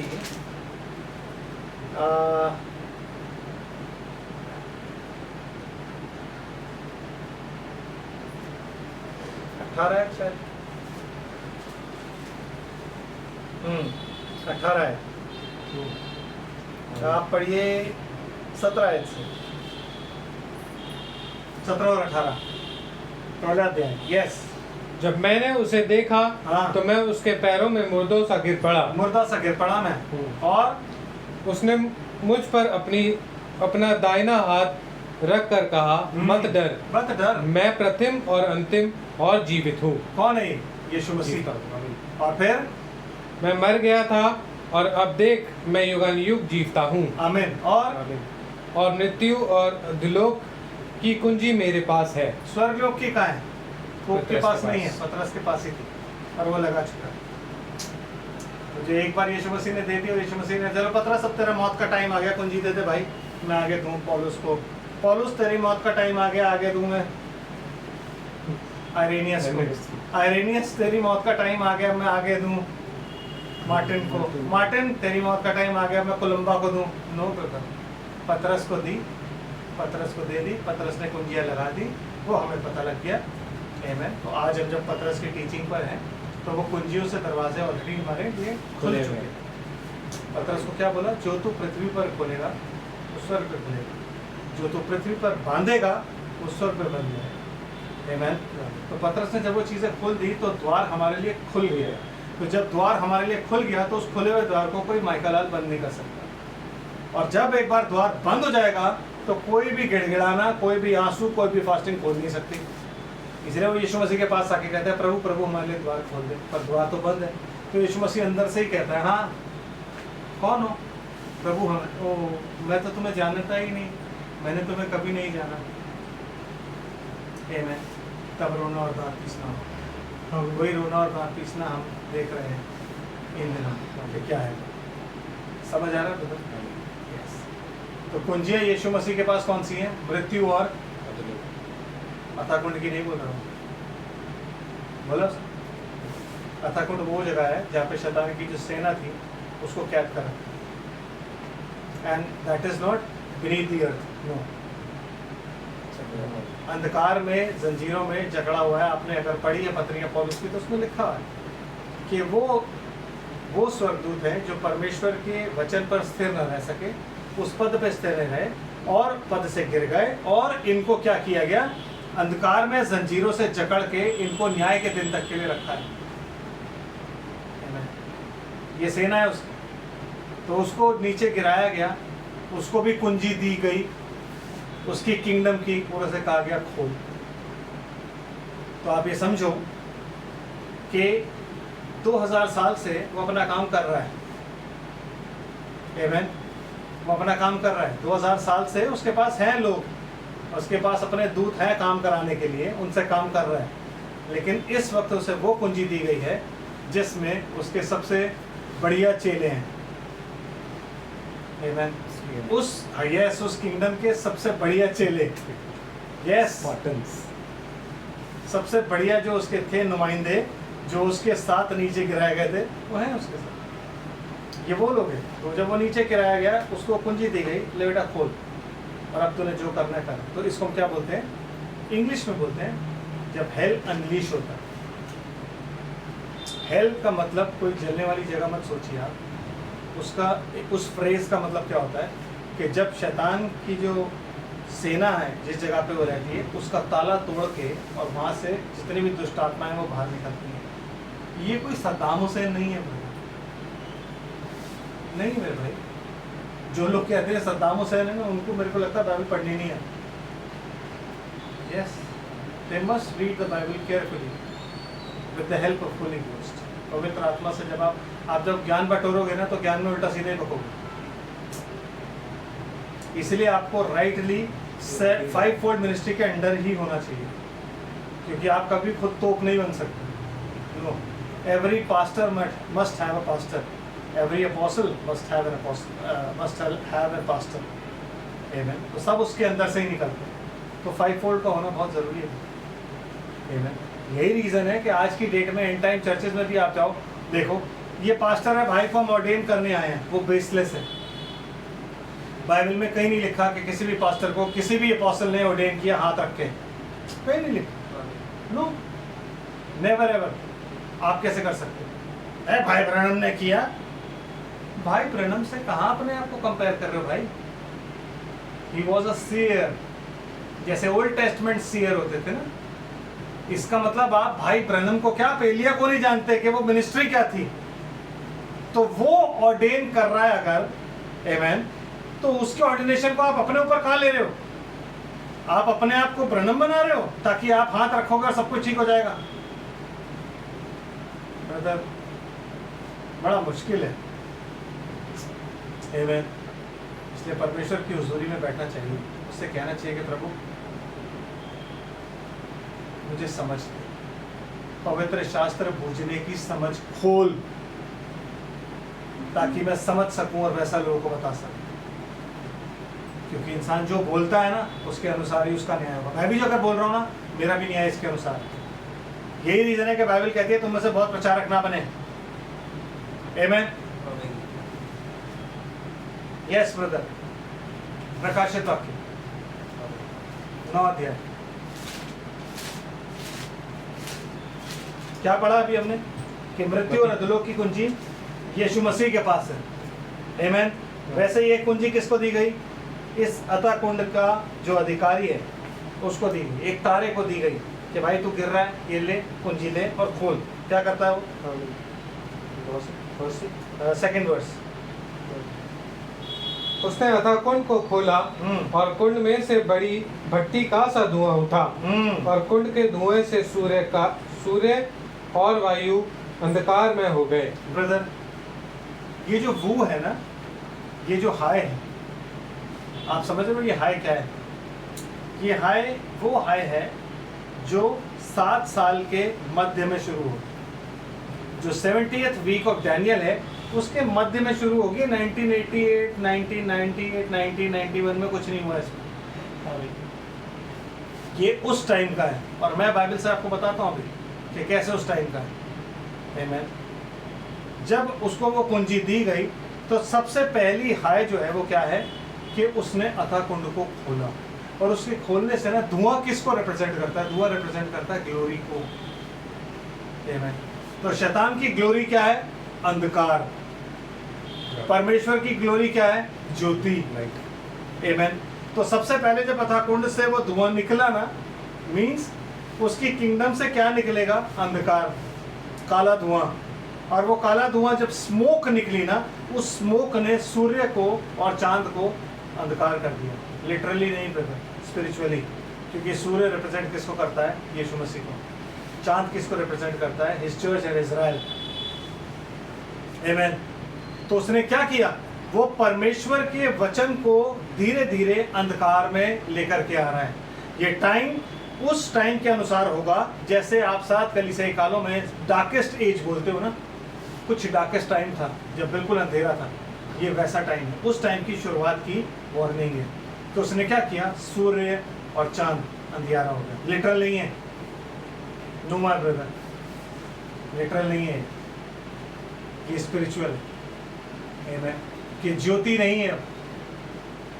18 है शायद। 18 है। आप पढ़िए 17 से 17 और 18 पहला अध्याय। यस। जब मैंने उसे देखा, हाँ। तो मैं उसके पैरों में मुर्दों सा गिर पड़ा। मुर्दा सा गिर पड़ा मैं, और उसने मुझ पर अपना दाहिना हाथ रख कर कहा, मत डर, मत डर, मैं प्रथम और अंतिम और जीवित हूँ। कौन है ये? यीशु मसीह। और फिर मैं मर गया था, और अब देख मैं युगानुयुग जीवता हूँ। आमीन। और मृत्यु और अधोलोक की कुंजी मेरे पास है। स्वर्गलोक की कहाँ है? पोप के पतरस पास के नहीं है, पास। पतरस के पास ही थी, और वो लगा चुका है। तो जो एक बार यीशु मसीह ने दे दी, और यीशु मसीह ने, चलो पतरस अब तेरा मौत का टाइम आ गया, कुंजी दे दे भाई, मैं आगे दूं पौलुस को। पौलुस तेरी मौत का टाइम आ गया, आगे दूं मैं आइरेनियस को। आइरेनियस तेरी मौत का टाइम आ गया, मैं आगे दूं मार्टिन को। मार्टिन तेरी मौत का टाइम आ गया, मैं कोलंबा को दूं। नो ब्रदर, पतरस को दी, पतरस को दे दी, पतरस ने कुंजियां लगा दी, वो हमें पता लग गया। आमीन। तो आज हम जब पतरस की टीचिंग पर हैं, तो वो कुंजियों से दरवाजे ऑलरेडी हमारे लिए खुल खुले चुके हुए। हैं। पतरस को क्या बोला? जो तू पृथ्वी पर खोलेगा वो स्वर्ग पर खुलेगा, जो तू पृथ्वी पर बांधेगा वो स्वर्ग पर बंध जाएगा। आमीन। तो पतरस ने जब वो चीज़ें खोल दी तो द्वार हमारे लिए खुल गया। तो जब द्वार हमारे लिए खुल गया तो उस खुले हुए द्वार को कोई माइकालाल बंद नहीं कर सकता। और जब एक बार द्वार बंद हो जाएगा तो कोई भी गिड़गिड़ाना, कोई भी आंसू, कोई भी फास्टिंग खोल नहीं सकती। इसलिए वो यीशु मसीह के पास आके कहते हैं, प्रभु प्रभु हमारे लिए द्वार खोल दे, पर द्वार तो बंद है। तो यीशु मसीह अंदर से ही कहता है, हाँ कौन हो प्रभु? ओ मैं तो तुम्हें जानता ही नहीं, मैंने तुम्हें कभी नहीं जाना। आमीन। तब रोना और दांत पीसना हो, वही रोना और दांत पीसना हम देख रहे हैं इन दिनों कि क्या है। समझ आ रहा है ब्रदर? यस। तो कुंजियाँ यीशु मसीह के पास कौन सी हैं? मृत्यु और अथाह कुंड की नहीं बोल रहा हूँ, बोला? अथाह कुंड वो जगह है जहाँ पे शैतान की जो सेना थी उसको कैद कर रखा। And that is not beneath the earth, no. अंधकार में, जंजीरों में जकड़ा हुआ है। आपने अगर पढ़ी है पत्रियां पौलुस की तो उसमें लिखा है कि वो स्वर्गदूत हैं जो परमेश्वर के वचन पर स्थिर न रह सके, उस पद पे स्थिर रहे और पद से गिर गए, और इनको क्या किया गया? अंधकार में जंजीरों से जकड़ के इनको न्याय के दिन तक के लिए रखा है। ये सेना है उसकी, तो उसको नीचे गिराया गया, उसको भी कुंजी दी गई, उसकी किंगडम की, पूरे से कहा गया खोल। तो आप ये समझो कि 2000 साल से वो अपना काम कर रहा है। आमीन। वो अपना काम कर रहा है 2000 साल से, उसके पास हैं लोग, उसके पास अपने दूत हैं काम कराने के लिए, उनसे काम कर रहा है। लेकिन इस वक्त उसे वो कुंजी दी गई है जिसमें उसके सबसे बढ़िया चेले हैं। आमीन। उस किंगडम के सबसे बढ़िया चेले, यस, सबसे बढ़िया जो उसके थे नुमाइंदे, जो उसके साथ नीचे गिराए गए थे, वो हैं उसके साथ। ये वो लोग हैं। तो जब वो नीचे गिराया गया, उसको कुंजी दी गई, ले बेटा खोल, और अब तूने जो करना है कर। तो इसको हम क्या बोलते हैं? इंग्लिश में बोलते हैं जब हेल अनलीश होता है। हेल का मतलब कोई जलने वाली जगह मत सोचिए आप। उसका उस फ्रेज का मतलब क्या होता है कि जब शैतान की जो सेना है जिस जगह पे वो रहती है, उसका ताला तोड़ के और वहाँ से जितनी भी दुष्ट आत्माएं वो बाहर निकलती हैं। ये कोई सद्दाम हुसैन नहीं है भाई, नहीं मेरे भाई। जो लोग कहते हैं सद्दाम हुसैन है ना, उनको मेरे को लगता है बाइबल पढ़नी नहीं है। Yes, they must read the Bible carefully with the help of Holi ghost. पवित्र आत्मा से जब आप जब ज्ञान बटोरोगे ना, तो ज्ञान में उल्टा सीधे बकोगे। इसलिए आपको राइटली 5 फोल्ड मिनिस्ट्री के अंडर ही होना चाहिए, क्योंकि आप कभी खुद तोप नहीं बन सकते। No, every pastor must have a pastor, every apostle must have a pastor. आमीन। तो सब उसके अंदर से ही निकलते हैं। तो 5 फोल्ड का होना बहुत जरूरी है। आमीन। यही रीजन है कि आज की डेट में एंड टाइम चर्चेज में भी आप जाओ, देखो ये पास्टर है भाई को हम ऑर्डेन करने आए हैं, वो बेसलेस है। बाइबल में कहीं नहीं लिखा कि किसी भी पास्टर को किसी भी अपोस्टल ने ऑर्डेन किया हाथ रख के, कहीं नहीं लिखा। No, never ever. आप कैसे कर सकते हैं? भाई ब्रैनम ने किया। भाई ब्रैनम से कहाँ अपने आप को कंपेयर कर रहे हो भाई? ही वॉज अ सीयर, जैसे ओल्ड टेस्टमेंट सीयर होते थे ना। इसका मतलब आप भाई ब्रैनम को क्या, एलिया को नहीं जानते कि वो मिनिस्ट्री क्या थी? तो वो ऑर्डेन कर रहा है अगर, आमीन, तो उसके ऑर्डिनेशन को आप अपने ऊपर कहाँ ले रहे हो? आप अपने आप को ब्रैनम बना रहे हो ताकि आप हाथ रखोगे और सब कुछ ठीक हो जाएगा। ब्रदर, बड़ा मुश्किल है। आमीन। इसलिए परमेश्वर की हुजूरी में बैठना चाहिए, उससे कहना चाहिए कि प्रभु मुझे समझ दे, पवित्र शास्त्र बूझने की समझ खोल, ताकि मैं समझ सकूं और वैसा लोगों को बता सकूं। क्योंकि इंसान जो बोलता है ना, उसके अनुसार ही उसका न्याय होगा। मैं भी जो अगर बोल रहा हूँ ना, मेरा भी न्याय इसके अनुसार। यही रीजन है कि बाइबल कहती है तुम में से बहुत प्रचारक ना बने। आमीन। Yes brother. प्रकाशित वाक्य 9 अध्याय क्या पढ़ा अभी हमने कि मृत्यु और अधोलोक की कुंजी यीशु मसीह के पास है। आमीन। वैसे ये कुंजी किसको दी गई? इस अतः कुंड का जो अधिकारी है उसको दी गई, एक तारे को दी गई कि भाई तू गिर रहा है, ये ले कुंजी ले और खोल। क्या करता है वो? Second verse. उसने अतः कुंड को खोला और कुंड में से बड़ी भट्टी का सा धुआं उठा, और कुंड के धुएं से सूर्य और वायु अंधकार में हो गए। ब्रदर, ये जो वो है ना, ये जो हाय है, आप समझ रहे हो ये हाय क्या है? ये हाय वो हाय है जो 7 साल के मध्य में शुरू हो, जो 70th वीक ऑफ डैनियल है उसके मध्य में शुरू होगी। 1988, 1998, 1991 में कुछ नहीं हुआ इसमें। ये उस टाइम का है, और मैं बाइबल से आपको बताता हूँ अभी कि कैसे उस टाइम का है। आमीन। जब उसको वो कुंजी दी गई तो सबसे पहली हाय जो है वो क्या है कि उसने अथाह कुंड को खोला, और उसके खोलने से ना धुआं किसको रिप्रेजेंट करता है? धुआं रिप्रेजेंट करता है ग्लोरी को। आमीन। तो शैतान की ग्लोरी क्या है? अंधकार। परमेश्वर की ग्लोरी क्या है? ज्योति। आमीन। तो सबसे पहले जब अथाह कुंड से वो धुआं निकला ना, मींस उसकी किंगडम से क्या निकलेगा? अंधकार, काला धुआं। और वो काला धुआं जब स्मोक निकली ना, उस स्मोक ने सूर्य को और चांद को अंधकार कर दिया। लिटरली नहीं ब्रदर, स्पिरिचुअली। क्योंकि सूर्य रिप्रेजेंट किसको करता है? यीशु मसीह को। चांद किसको रिप्रेजेंट करता है? His church and Israel. आमीन। तो उसने क्या किया? वो परमेश्वर के वचन को धीरे धीरे अंधकार में लेकर के आ रहा है। ये टाइम उस टाइम के अनुसार होगा जैसे आप साथ कलीसियाई कालों में डार्केस्ट एज बोलते हो ना, कुछ डार्केस्ट टाइम था जब बिल्कुल अंधेरा था, ये वैसा टाइम है। उस टाइम की शुरुआत की वार्निंग है। तो उसने क्या किया? सूर्य और चांद अंधियारा हो गया। लिटरल नहीं है, नो माय ब्रदर, लिटरल नहीं है, ये स्पिरिचुअल है। कि ज्योति नहीं है।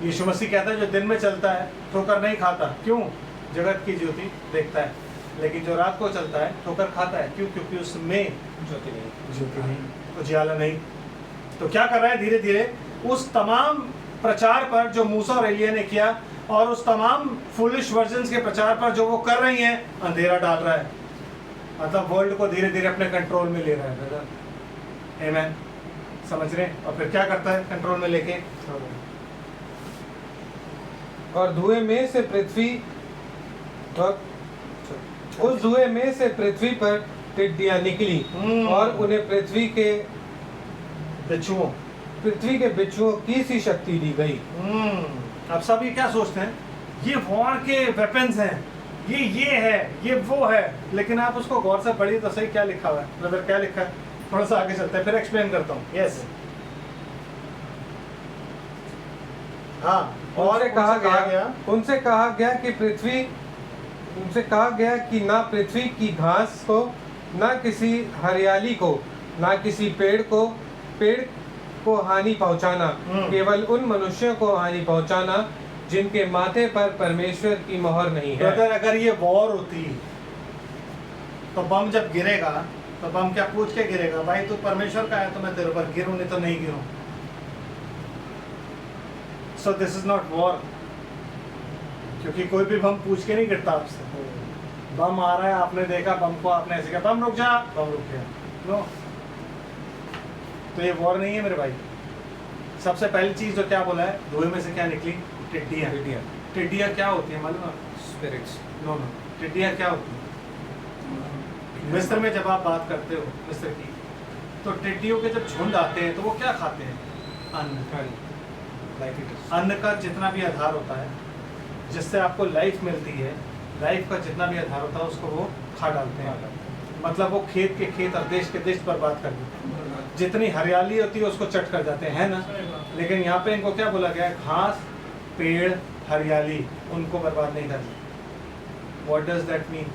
यीशु मसीह कहता है जो दिन में चलता है ठोकर नहीं खाता। क्यों? जगत की ज्योति देखता है, लेकिन जो रात को चलता है ठोकर खाता है। क्यों? क्योंकि उसमें ज्योति नहीं, उजियाला नहीं। तो क्या कर रहा है? धीरे धीरे उस तमाम प्रचार पर जो मूसा और एलिया ने किया, और उस तमाम फुलिश वर्जन्स के प्रचार पर जो वो कर रही हैं, अंधेरा डाल रहा है। मतलब वर्ल्ड को धीरे धीरे अपने कंट्रोल में ले रहा है ब्रदर। आमीन। समझ रहे हैं? और फिर क्या करता है कंट्रोल में लेके? और धुएं में से पृथ्वी और उस धुएं में से पृथ्वी पर टिड्डियां निकली और उन्हें पृथ्वी के बिच्छुओं की सी शक्ति दी गई। अब सब ये क्या सोचते हैं? ये वॉर के वेपन्स हैं, ये है, ये वो है। लेकिन आप उसको गौर से पढ़िए तो सही क्या लिखा हुआ है। ब्रदर क्या लिखा है? थोड़ा सा आगे चलते हैं, फिर एक्सप्लेन करता हूँ। यस। हाँ। और उनसे कहा गया कि ना पृथ्वी की घास को, ना किसी हरियाली को, ना किसी पेड़ को हानि पहुंचाना, केवल उन मनुष्यों को हानि पहुंचाना जिनके माथे पर परमेश्वर की मोहर नहीं है। ब्रदर अगर ये वॉर होती तो बम जब गिरेगा तो बम क्या पूछ के गिरेगा? भाई तू परमेश्वर का है तो मैं तेरे पर गिरूं, नहीं तो नहीं गिरूं। So this is not war, क्योंकि कोई भी बम पूछ के नहीं गिरता आपसे। बम आ रहा है, आपने देखा बम को, आपने ऐसे कहा बम रुक जा, बम रुक गया। नो, तो ये वॉर नहीं है मेरे भाई। सबसे पहली चीज जो क्या बोला है? धुएं में से क्या निकली? टिड्डियां। टिड्डियां क्या होती है मालूम है? स्पिरिट्स। नो, टिड्डियां क्या होती है? मिस्र में जब आप बात करते हो मिस्र की, तो टिड्डियों के जब झुंड आते हैं तो वो क्या खाते हैं? अन्न। अन्न का जितना भी आधार होता है, जिससे आपको लाइफ मिलती है, लाइफ का जितना भी आधार होता है उसको वो खा डालते हैं। मतलब वो खेत के खेत और देश के देश बर्बाद कर देते हैं। जितनी हरियाली होती है उसको चट कर जाते हैं, है ना? लेकिन यहाँ पे इनको क्या बोला गया है? घास, पेड़, हरियाली, उनको बर्बाद नहीं करना। What does that mean?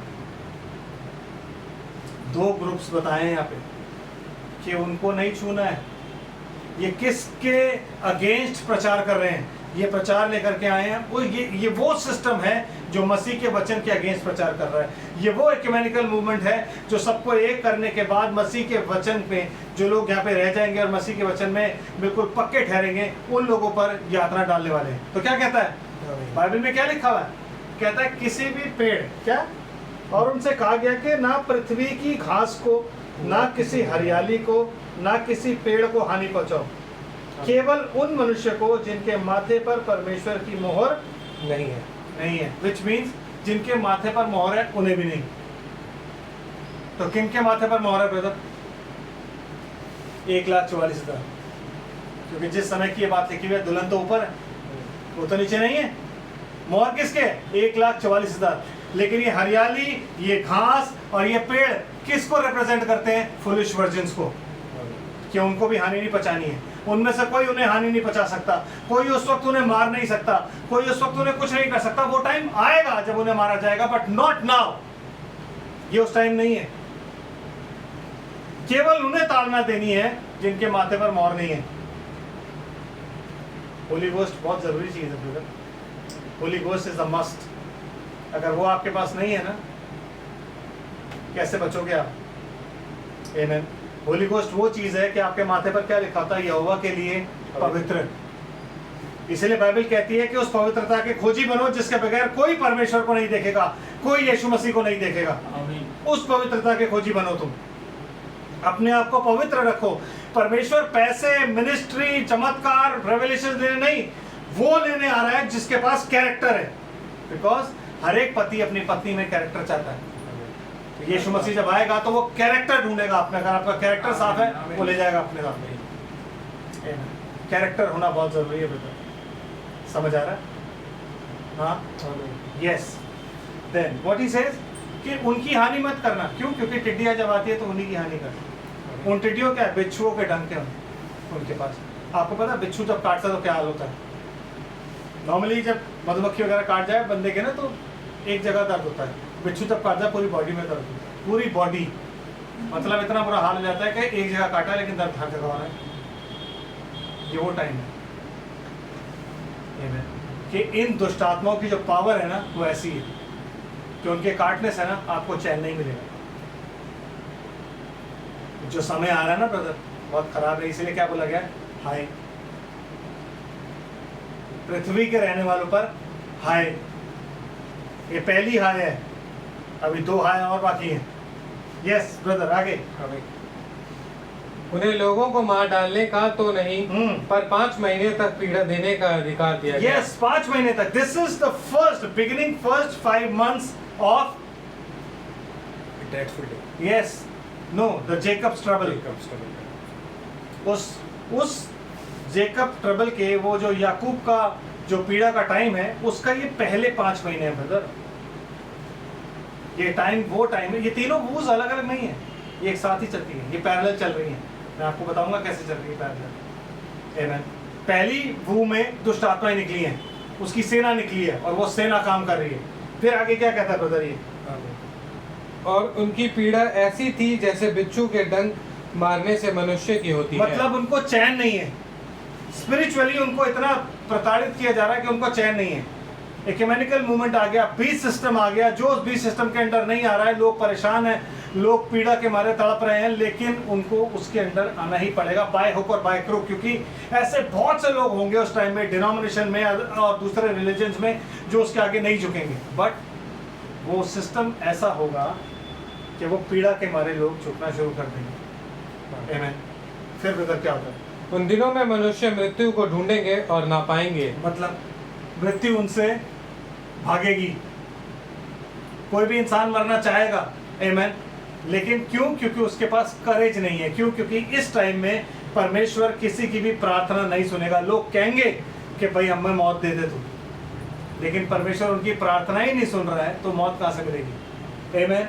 दो ग्रुप्स बताए यहाँ पे कि उनको नहीं छूना है। ये किसके अगेंस्ट प्रचार कर रहे हैं? ये प्रचार लेकर के आए हैं वो, ये वो सिस्टम है जो मसीह के वचन के अगेंस्ट प्रचार कर रहा है। ये वो इक्यूमेनिकल मूवमेंट है जो सबको एक करने के बाद मसीह के वचन पे जो लोग यहाँ पे रह जाएंगे और मसीह के वचन में बिल्कुल पक्के ठहरेंगे, उन लोगों पर यात्रा डालने वाले हैं। तो क्या कहता है बाइबल में? क्या लिखा हुआ है? कहता है किसी भी पेड़, क्या? और उनसे कहा गया कि ना पृथ्वी की घास को, ना किसी हरियाली को, ना किसी पेड़ को हानि पहुंचाओ, केवल उन मनुष्य को जिनके माथे पर परमेश्वर की मोहर नहीं है। विच मीन्स जिनके माथे पर मोहर है उन्हें भी नहीं। तो किन के माथे पर मोहर है ब्रदर? 1,44,000। क्योंकि जिस समय की ये बात लिखी हुई है, दुल्हन तो ऊपर है, वो तो नीचे नहीं है। मोहर किसके? 1,44,000। लेकिन ये हरियाली, ये घास और ये पेड़ किसको रिप्रेजेंट करते हैं? फुलिश वर्जिन्स को, कि उनको भी हानि नहीं पहुंचानी है। उनमें से कोई उन्हें हानि नहीं पहुंचा सकता, कोई उस वक्त उन्हें मार नहीं सकता, कोई उस वक्त उन्हें कुछ नहीं कर सकता। वो टाइम आएगा जब उन्हें मारा जाएगा, बट नॉट नाउ। ये उस टाइम नहीं है। केवल उन्हें ताड़ना देनी है जिनके माथे पर मोहर नहीं है। होली गोस्ट बहुत ज़रूरी चीज़ है brother. Holi ghost is the must. अगर वो आपके पास नहीं है ना, कैसे बचोगे आप? आमीन। होली गोस्ट वो चीज़ है कि आपके माथे पर क्या लिखा था? यहोवा के लिए पवित्र। इसलिए बाइबल कहती है कि उस पवित्रता के खोजी बनो जिसके बगैर कोई परमेश्वर को नहीं देखेगा, कोई यीशु मसीह को नहीं देखेगा। उस पवित्रता के खोजी बनो तुम। अपने आप को पवित्र रखो। परमेश्वर पैसे, मिनिस्ट्री, चमत्कार, रेवलेशन देने नहीं, वो लेने आ रहा है जिसके पास कैरेक्टर है। बिकॉज हर एक पति अपनी पत्नी में कैरेक्टर चाहता है। तो यीशु मसीह जब आएगा तो वो कैरेक्टर ढूंढेगा अपने। अगर आपका कैरेक्टर साफ है वो ले जाएगा अपने साथ। कैरेक्टर होना बहुत जरूरी है बेटा। समझ आ रहा है? हाँ, yes. Then what he says कि उनकी हानि मत करना। क्यों? क्योंकि टिड्डियां जब आती है तो उन्हीं की हानि करती। उन टिड्डियों क्या है? बिच्छुओं के डंक है उनके पास। आपको पता है बिच्छू जब काटता है तो क्या हाल होता है? नॉर्मली जब मधुमक्खी वगैरह काट जाए बंदे के ना तो एक जगह दर्द होता है। बिच्छू जब काट जाए पूरी बॉडी में दर्द होता है, पूरी बॉडी। मतलब इतना बुरा हाल हो जाता है कि एक जगह काटा है लेकिन दर्द हर जगह हो रहा है। ये वो टाइम है कि इन दुष्ट आत्माओं की जो पावर है ना वो ऐसी है कि उनके काटने से ना आपको चैन नहीं मिलेगा। जो समय आ रहा है ना ब्रदर बहुत खराब है। इसीलिए क्या बोला गया? हाय। पृथ्वी के रहने वालों पर हाय। ये पहली हाय है, अभी 2 हाय और बाकी हैं। यस ब्रदर, आगे। उन्हें लोगों को मार डालने का तो नहीं, पर 5 महीने तक पीड़ा देने का अधिकार दिया गया। यस, 5 महीने तक। This is the first beginning, first 5 months of dreadful day। Yes, no, the Jacob's trouble. उस जेकब ट्रबल के वो जो याकूब का जो पीड़ा का टाइम है उसका ये पहले 5 महीने हैं ब्रदर। ये टाइम वो टाइम है। ये तीनों वूज अलग अलग नहीं है, ये एक साथ ही चलती है, ये पैरेलल चल रही है। मैं आपको बताऊंगा कैसे चल रही है पैरेलल। आमीन। पहली वू में दुष्ट आत्माएं निकली हैं, उसकी सेना निकली है और वो सेना काम कर रही है। फिर आगे क्या कहता है ब्रदर? ये और उनकी पीड़ा ऐसी थी जैसे बिच्छू के डंक मारने से मनुष्य की होती है। मतलब उनको चैन नहीं है। स्पिरिचुअली उनको इतना प्रताड़ित किया जा रहा है कि उनको चैन नहीं है। इक्यूमेनिकल मूवमेंट आ गया, बीस सिस्टम आ गया, जो बीस सिस्टम के अंदर नहीं आ रहा है। लोग परेशान हैं, लोग पीड़ा के मारे तड़प रहे हैं, लेकिन उनको उसके अंदर आना ही पड़ेगा बाय हुक और बाय क्रुक। क्योंकि ऐसे बहुत से लोग होंगे उस टाइम में डिनोमिनेशन में और दूसरे रिलीजन्स में जो उसके आगे नहीं झुकेंगे। बट वो सिस्टम ऐसा होगा कि वो पीड़ा के मारे लोग झुकना शुरू कर देंगे। आमीन। फिर ब्रदर क्या होता है? उन दिनों में मनुष्य मृत्यु को ढूंढेंगे और ना पाएंगे। मतलब मृत्यु उनसे भागेगी। कोई भी इंसान मरना चाहेगा, आमीन, लेकिन क्यों? क्योंकि उसके पास करेज नहीं है। क्यों? क्योंकि इस टाइम में परमेश्वर किसी की भी प्रार्थना नहीं सुनेगा। लोग कहेंगे कि भाई हमें मौत दे दे तू, लेकिन परमेश्वर उनकी प्रार्थना ही नहीं सुन रहा है तो मौत कहाँ से मिलेगी? आमीन।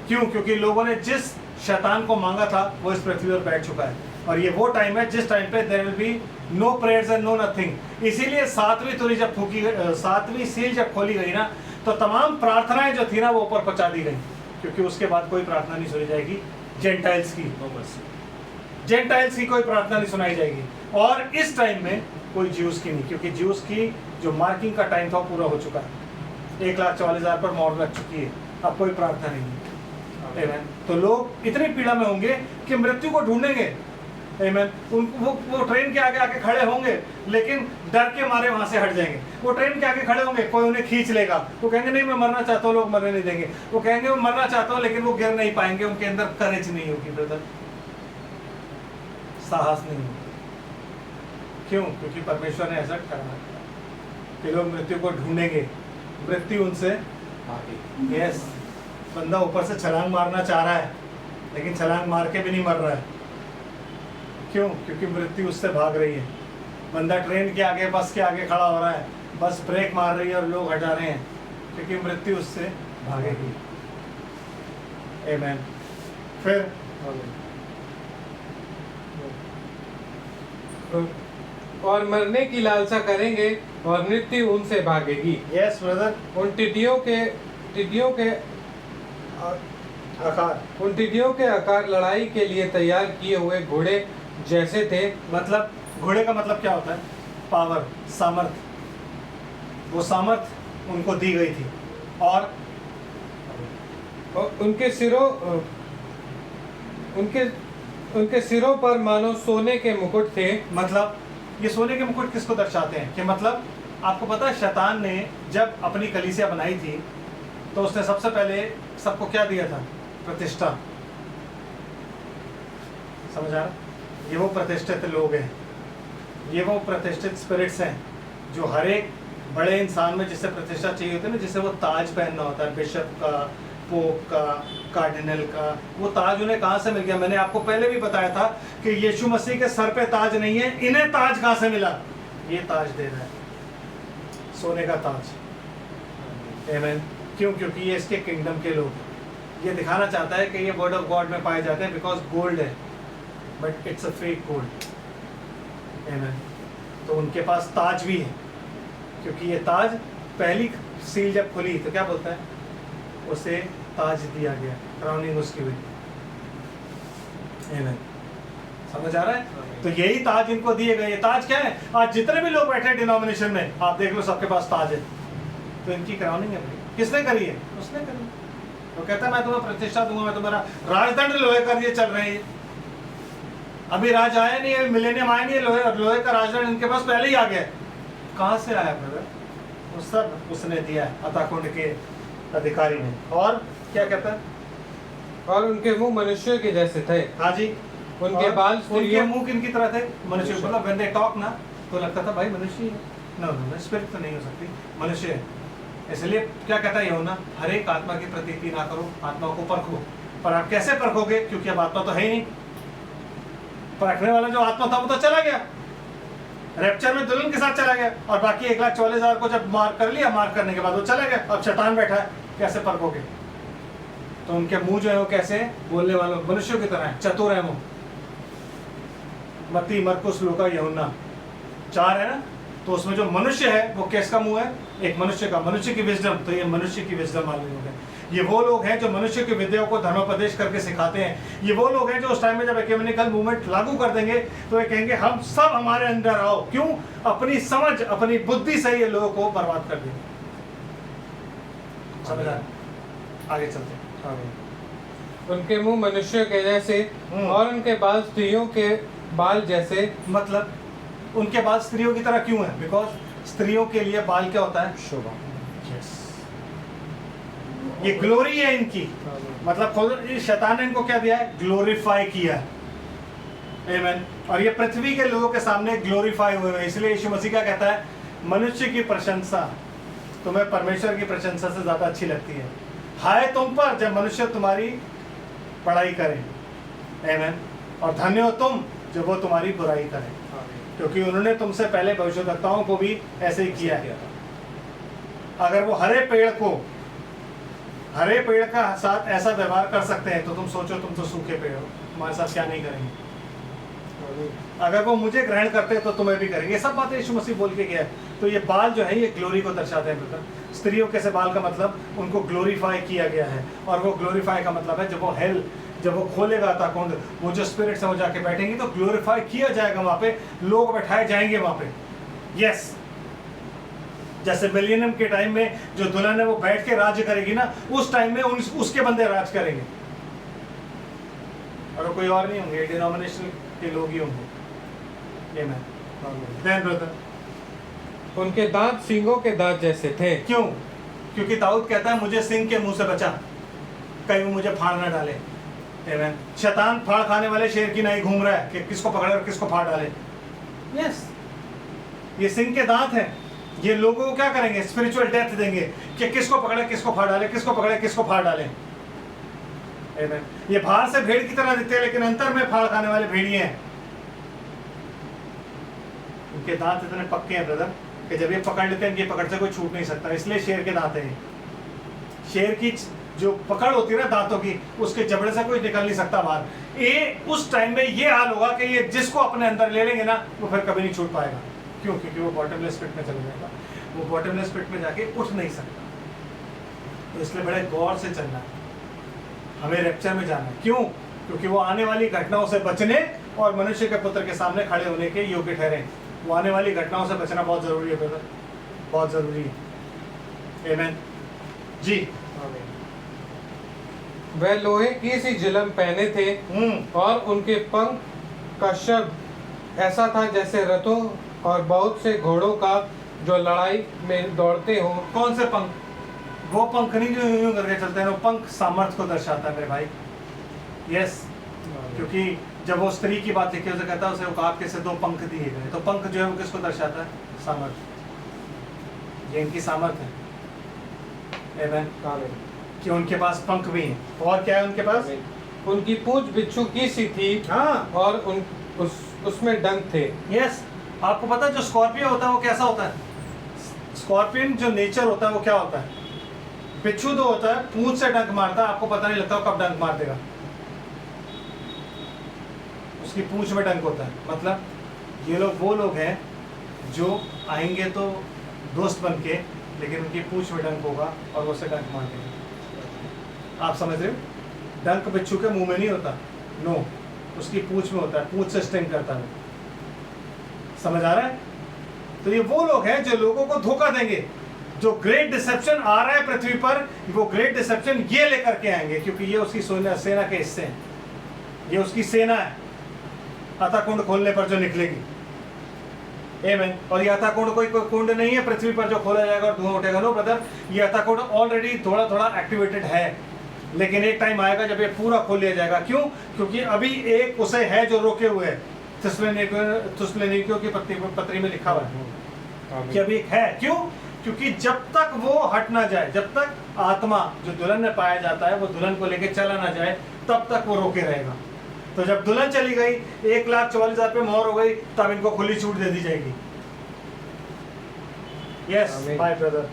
क्यों? क्योंकि लोगों ने जिस शैतान को मांगा था वो इस पृथ्वी पर बैठ चुका है। और ये वो टाइम है जिस टाइम पे there will be no prayers and no nothing. इसीलिए 7वीं तुरी जब फूकी, 7वीं सील जब खोली गई ना, तो तमाम प्रार्थनाएं जो थी ना वो ऊपर पहुंचा दी गई, क्योंकि उसके बाद कोई प्रार्थना नहीं सुनी जाएगी जेंटाइल्स की। जेंटाइल्स की कोई प्रार्थना नहीं सुनाई जाएगी। और इस टाइम में कोई ज्यूस की नहीं, क्योंकि ज्यूस की जो मार्किंग का टाइम था पूरा हो चुका है। 1,40,000 पर मोहर लग चुकी है, अब कोई प्रार्थना नहीं है। तो लोग इतनी पीड़ा में होंगे कि मृत्यु को ढूंढेंगे। आमीन। वो ट्रेन के आगे आके खड़े होंगे, लेकिन डर के मारे वहां से हट जाएंगे। वो ट्रेन के आगे खड़े होंगे, कोई उन्हें खींच लेगा, वो कहेंगे नहीं मैं मरना चाहता हूँ, लोग मरने नहीं देंगे। वो कहेंगे मैं मरना चाहता हूँ, लेकिन वो गिर नहीं पाएंगे, उनके अंदर करेज नहीं होगी ब्रदर, साहस नहीं होगी। क्यों? क्योंकि परमेश्वर ने ऐसा करना कि लोग मृत्यु को ढूंढेंगे, मृत्यु उनसे आगे। यस, बंदा ऊपर से छलांग मारना चाह रहा है, लेकिन छलांग मार के भी नहीं मर रहा है। क्यों? क्योंकि मृत्यु उससे भाग रही है। बंदा ट्रेन के आगे, बस के आगे खड़ा हो रहा है, बस ब्रेक मार रही है और लोग हटा रहे हैं, क्योंकि मृत्यु उससे भागेगी। आमीन। फिर और मरने की लालसा करेंगे और मृत्यु उनसे भागेगी। Yes brother. उन टिड्डियों के आकार लड़ाई के लिए तैयार किए हुए घोड़े जैसे थे। मतलब घोड़े का मतलब क्या होता है? पावर, सामर्थ, वो सामर्थ उनको दी गई थी। और उनके सिरों उनके सिरों पर मानो सोने के मुकुट थे। मतलब ये सोने के मुकुट किसको दर्शाते हैं? कि मतलब आपको पता है शैतान ने जब अपनी कलीसिया बनाई थी तो उसने सबसे पहले सबको क्या दिया था? प्रतिष्ठा। समझ आ रहा? ये वो प्रतिष्ठित लोग हैं, ये वो प्रतिष्ठित स्पिरिट्स हैं जो हर एक बड़े इंसान में जिससे प्रतिष्ठा चाहिए होती है ना, जिसे वो ताज पहनना होता है, बिशप का, पोप का, कार्डिनल का, वो ताज उन्हें कहाँ से मिल गया? मैंने आपको पहले भी बताया था कि यीशु मसीह के सर पे ताज नहीं है, इन्हें ताज कहाँ से मिला? ये ताज दे रहा है, सोने का ताज। आमीन। क्यों? क्योंकि ये इसके किंगडम के लोग। ये दिखाना चाहता है कि ये वर्ड ऑफ गॉड में पाए जाते हैं बिकॉज गोल्ड है, but it's a fake gold. आमीन। तो उनके पास ताज भी है, क्योंकि ये ताज पहली सील जब खुली तो क्या बोलता है? उसे ताज दिया गया, क्राउनिंग उसकी हुई। आमीन। समझ आ रहा है? तो यही ताज इनको दिए गए। ये ताज क्या है? आज जितने भी लोग बैठे हैं डिनोमिनेशन में, आप देख लो सबके पास ताज है। तो इनकी क्राउनिंग है भाई। किसने करी है? उसने करी। तो कहता है मैं तुम्हें प्रतिष्ठा दूंगा, मैं तुम्हारा राजदंड लोहे का ये चल रहे हैं। अभी राज आया नहीं है, मिलेनियम आया नहीं है, लोहे का राजदंड इनके पास पहले ही आ गया। कहाँ से आया ब्रदर? वो सब उसने दिया है, अताकुंड के अधिकारी ने। और क्या कहता है? और उनके मुंह मनुष्य के जैसे थे। हाँ जी। उनके बाल उनके मुंह किनकी तरह थे? मनुष्य। मतलब when they talk ना तो लगता था भाई मनुष्य ही है। नो नो, स्पिरिट तो नहीं हो सकती, मनुष्य है। इसलिए क्या कहता है यूहन्ना? हर एक आत्मा की प्रतीति ना करो, आत्मा को परखो। पर आप कैसे परखोगे? क्योंकि अब आत्मा तो है ही नहीं। परखने वाला जो आत्मा था वो तो चला गया, रैप्चर में दुल्हन के साथ चला गया, और बाकी 1,44,000 को जब मार कर लिया, मार करने के बाद वो चला गया। अब शैतान बैठा है, कैसे परखोगे? तो उनके मुंह जो है वो कैसे बोलने वालों मनुष्यों की तरह है, चतुर है वो। मत्ती, मरकुस, लूका, यूहन्ना 4 है ना, तो उसमें जो मनुष्य है वो किसका मुंह है? एक मनुष्य का, मनुष्य की विजडम। तो ये मनुष्य की विजडम वाले लोग हैं। ये वो लोग हैं जो मनुष्य की विद्याओं को धर्मोपदेश करके सिखाते हैं। ये वो लोग हैं जो उस टाइम में जब एक्यूमेनिकल मूवमेंट लागू कर देंगे तो ये कहेंगे हम सब हमारे अंदर आओ। क्यों? अपनी समझ, अपनी बुद्धि से ये लोगों को बर्बाद कर देंगे। समझ आया? आगे चलते हैं। उनके मुंह मनुष्य के जैसे और उनके बाल स्त्रियों के बाल जैसे। मतलब उनके बाल स्त्रियों की तरह क्यों है? बिकॉज स्त्रियों के लिए बाल क्या होता है? शोभा। ये ग्लोरी है इनकी। मतलब खुद शैतान ने इनको क्या दिया है? ग्लोरीफाई किया है। आमीन। और ये पृथ्वी के लोगों के सामने ग्लोरीफाई हुए हैं। इसलिए यीशु मसीह क्या कहता है? मनुष्य की प्रशंसा तुम्हें परमेश्वर की प्रशंसा से ज्यादा अच्छी लगती है। हाय तुम पर जब मनुष्य तुम्हारी बड़ाई करें। आमीन। और धन्य हो तुम जब वो तुम्हारी बुराई करें, क्योंकि उन्होंने तुमसे पहले भविष्यद्वक्ताओं को भी ऐसे ही किया है। अगर वो हरे पेड़ का साथ ऐसा व्यवहार कर सकते हैं तो तुम सोचो, तुम तो सूखे पेड़ हो, तुम्हारे साथ क्या नहीं करेंगे। अगर वो मुझे ग्रहण करते हैं तो तुम्हें भी करेंगे। ये सब बातें यीशु मसीह बोल के गया है। तो ये बाल जो है ये ग्लोरी को दर्शाते हैं ब्रदर। स्त्रियों के से बाल का मतलब उनको ग्लोरीफाई किया गया है। और वो ग्लोरीफाई का मतलब है जब वो खोलेगा ताकुंड, वो जो स्पिरिट्स है वो जाके बैठेंगे तो ग्लोरीफाई किया जाएगा वहां पे, लोग बैठाए जाएंगे वहां पे। यस, जैसे मिलेनियम के टाइम में जो दुल्हन है वो बैठ के राज्य करेगी ना, उस टाइम में उसके बंदे राज करेंगे, और कोई और नहीं होंगे, डिनोमिनेशन के लोग ही होंगे। ये मैं ब्रदर। उनके दांत सींगों के दांत जैसे थे। क्यों? क्योंकि दाऊद कहता है मुझे सिंह के मुंह से बचा, कहीं वो मुझे फाड़ ना डाले। आमीन। शैतान फाड़ खाने वाले शेर की नहीं घूम रहा है कि किसको पकड़े और किसको फाड़ डाले। यस, ये सिंह के दांत हैं। ये लोगों को क्या करेंगे? स्पिरिचुअल डेथ देंगे कि किसको पकड़े किसको फाड़ डाले, किसको पकड़े किसको फाड़ डाले। आमीन। ये बाहर से भेड़ की तरह दिखते हैं लेकिन अंतर में फाड़ खाने वाले भेड़िए हैं। उनके दांत इतने पक्के हैं ब्रदर कि जब ये पकड़ लेते हैं इनकी पकड़ से कोई छूट नहीं सकता। इसलिए शेर के दांत है। शेर की जो पकड़ होती है ना दांतों की, उसके जबड़े से कोई निकल नहीं सकता बाहर। ये उस टाइम में ये हाल होगा कि ये जिसको अपने अंदर ले लेंगे ना वो फिर कभी नहीं छूट पाएगा। क्यों? क्योंकि वो बॉटमलेस पिट में चले जाएगा। वो बॉटमलेस पिट में जाके उठ नहीं सकता। तो इसलिए बड़े गौर से चलना है, हमें रैप्चर में जाना है। क्यों? क्योंकि वो आने वाली घटनाओं से बचने और मनुष्य के पुत्र के सामने खड़े होने के योग्य ठहरे। वो आने वाली घटनाओं से बचना बहुत ज़रूरी है ब्रदर, बहुत ज़रूरी है। आमीन जी। वह लोहे की सी जिलम पहने थे और उनके पंख का शब्द ऐसा था जैसे रथों और बहुत से घोड़ों का जो लड़ाई में दौड़ते हो। कौन से पंख? वो पंख नहीं जो यूं करके चलते हैं, वो पंख सामर्थ्य को दर्शाता है मेरे भाई। यस, क्योंकि जब वो स्त्री की बात लिखी उसे कहता है उसे उकाब के से 2 पंख दिए गए, तो पंख जो है वो किसको दर्शाता है? सामर्थ्य। ये इनकी सामर्थ्य है। आमीन। कि उनके पास पंख भी हैं। और क्या है उनके पास? उनकी पूंछ बिच्छू की सी थी। हाँ, और उसमें डंक थे। यस। आपको पता है जो स्कॉर्पियो होता है वो कैसा होता है? स्कॉर्पियन जो नेचर होता है वो क्या होता है? बिच्छू तो होता है, पूंछ से डंक मारता है, आपको पता नहीं लगता कब डंक मार देगा। उसकी पूंछ में डंक होता है। मतलब ये लोग वो लोग हैं जो आएंगे तो दोस्त बन के, लेकिन उनकी पूंछ में डंक होगा और वो उसे डंक मार देंगे। आप समझ रहे हो? डंक बिच्छू के मुंह में नहीं होता, नो, उसकी पूंछ में होता है, पूंछ से स्टिंग करता है। समझ आ रहा है? तो ये वो लोग हैं जो लोगों को धोखा देंगे। जो ग्रेट डिसेप्शन आ रहा है पृथ्वी पर, वो ग्रेट डिसेप्शन ये लेकर के आएंगे, क्योंकि ये उसकी सेना के हिस्से हैं। ये उसकी सेना है अतः कुंड खोलने पर जो निकलेगी। आमीन। और ये अतः कुंड कोई कुंड नहीं है पृथ्वी पर जो खोला जाएगा और धुआं उठेगा। नो ब्रदर, ये अतः कुंड ऑलरेडी थोड़ा थोड़ा एक्टिवेटेड है, लेकिन एक टाइम आएगा जब ये पूरा खोल लिया जाएगा। क्यों? क्योंकि अभी एक उसे है जो रोके हुए है। थिस्सलुनीकियों की पत्री में लिखा हुआ है कि अभी एक है। क्यों? क्योंकि जब तक वो हट ना जाए, जब तक आत्मा जो दुल्हन में पाया जाता है वो दुल्हन को लेके चला ना जाए, तब तक वो रोके रहेगा। तो जब दुल्हन चली गई, 1,44,000 पे मोहर हो गई, तब इनको खुली छूट दे दी जाएगी। Yes bye brother.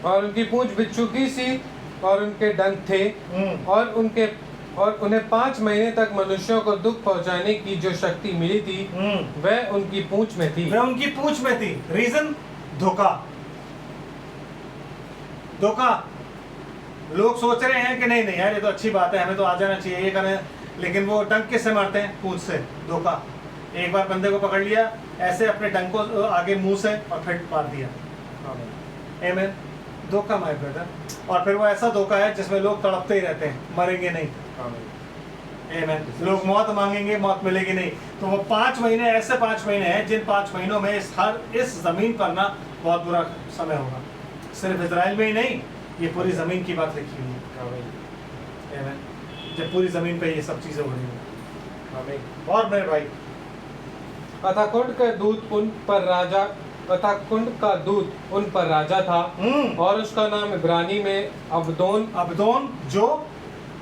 और उनकी पूंछ बिच्छू की सी और उनके डंक थे। और उन्हें 5 महीने तक मनुष्यों को दुख पहुंचाने की जो शक्ति मिली थी वह उनकी पूंछ में थी। वह उनकी पूंछ में थी। रीजन? धोखा। धोखा। लोग सोच रहे हैं कि नहीं नहीं यार ये तो अच्छी बात है, हमें तो आ जाना चाहिए, ये करें, लेकिन वो डंक किससे मारते हैं? पूंछ से। धोखा। एक बार बंदे को पकड़ लिया ऐसे अपने डंक को आगे मुंह से और फिर मार दिया। आमीन। धोखा माय ब्रदर। और फिर वो ऐसा धोखा है जिसमें लोग तड़पते ही रहते हैं, मरेंगे नहीं। आमीन। लोग मौत मांगेंगे, मौत मिलेगी नहीं। तो वो 5 महीने ऐसे 5 महीने हैं जिन 5 महीनों में इस जमीन पर ना बहुत बुरा समय होगा। सिर्फ इजराइल में ही नहीं, ये पूरी जमीन की बात लिखी हुई है। आमीन। जब पूरी जमीन पे ये सब चीजें हो रही हैं। आमीन। और मेरे भाई, अतः कुंड का दूत उन पर राजा तथा कुंड का दूत उन पर राजा था और उसका नाम इब्रानी में अबदोन जो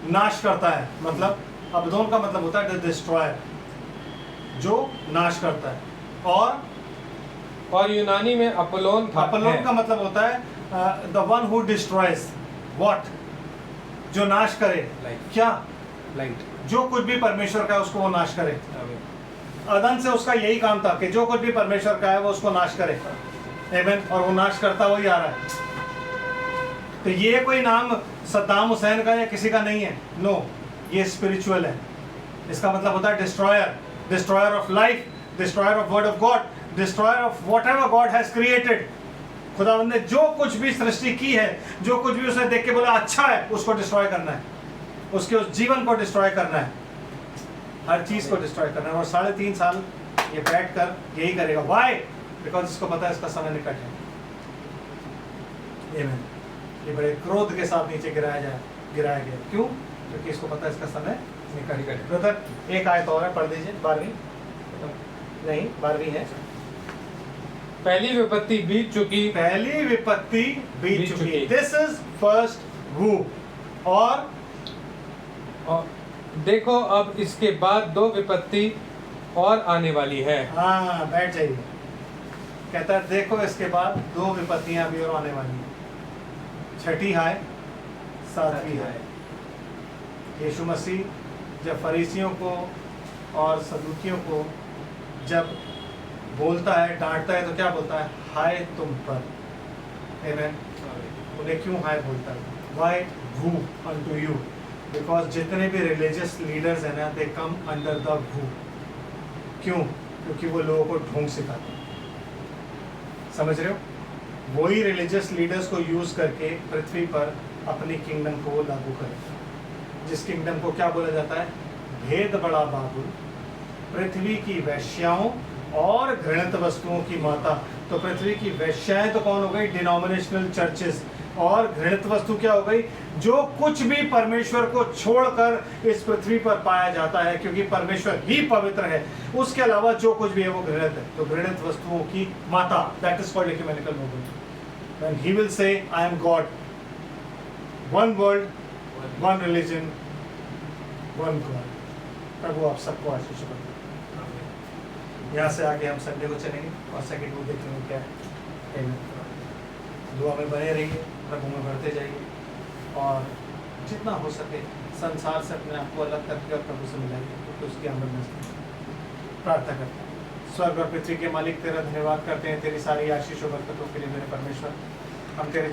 नाश करता है। मतलब अबदोन का मतलब होता है डिस्ट्रॉयर, जो नाश करता है। और यूनानी में अपोलोन था। अपोलोन का मतलब होता है the one who destroys. What? जो नाश करे। क्या? लाइट। जो कुछ भी परमेश्वर का है उसको वो नाश करे। अदन से उसका यही काम था कि जो कुछ भी परमेश्वर का है वो उसको नाश करे। आमीन। और वो नाश करता हुआ ही आ रहा है। तो ये कोई नाम सद्दाम हुसैन का या किसी का नहीं है, नो, ये स्पिरिचुअल है। इसका मतलब होता है destroyer, destroyer of life, destroyer of word of God, destroyer of whatever God has created. खुदावंद ने जो कुछ भी सृष्टि की है, जो कुछ भी उसने देख के बोला अच्छा है, उसको डिस्ट्रॉय करना है, उसके उस जीवन को डिस्ट्रॉय करना है, हर चीज को डिस्ट्रॉय करना है। और 3.5 साल ये बैठ कर यही करेगा। वाई? बिकॉज इसको पता है इसका समय निकट है। आमीन। ये बड़े क्रोध के साथ नीचे गिराया गया। क्यों? क्योंकि इसको पता है इसका समय निकट है। ब्रदर एक आयत और है, पढ़ दीजिए। 12वीं नहीं, 12वीं है। पहली विपत्ति बीत चुकी। पहली विपत्ति बीत चुकी। दिस इज फर्स्ट वू। और देखो अब इसके बाद 2 विपत्ति और आने वाली है। हाँ, बैठ जाइए। कहता है देखो इसके बाद 2 विपत्तियां अभी और आने वाली हैं। 6ठी है, 7वीं है। यीशु मसीह जब फरीसियों को और सदूकियों को जब बोलता है, डांटता है, तो क्या बोलता है? हाय तुम पर। आमीन। उन्हें क्यों हाय बोलता है? Why woe unto you? Because जितने भी रिलीजियस लीडर्स हैं ना, दे कम अंडर द वू। क्यों? क्योंकि वो लोगों को ढोंग सिखाते हैं। समझ रहे हो? वही रिलीजियस लीडर्स को यूज करके पृथ्वी पर अपनी किंगडम को लागू करेगा, जिस किंगडम को क्या बोला जाता है? भेद बड़ा बाबुल, पृथ्वी की वैश्याओं और घृणित वस्तुओं की माता। तो पृथ्वी की वैश्याएं तो कौन हो गई? Denominational churches. और घृणित वस्तु क्या हो गई? जो कुछ भी परमेश्वर को छोड़कर इस पृथ्वी पर पाया जाता है, क्योंकि परमेश्वर ही पवित्र है, उसके अलावा जो कुछ भी है वो घृणित है। तो घृणित वस्तुओं की माता, that is called ecumenical movement. When he will say I am God, one world, one religion, one God. प्रभु आप सबको आशीष दे। यहाँ से आगे हम संडे को चलेंगे और सेकंड को देखेंगे क्या है। दुआ में बने रहिए, प्रभु में बढ़ते जाइए और जितना हो सके संसार से अपने आप को अलग करके और प्रभु से मिलाइए, तो उसकी आमद में प्रार्थना करते हैं। स्वर्ग और पृथ्वी के मालिक तेरा धन्यवाद करते हैं तेरी सारी आशीष और बरकतों के लिए मेरे परमेश्वर। हम तेरे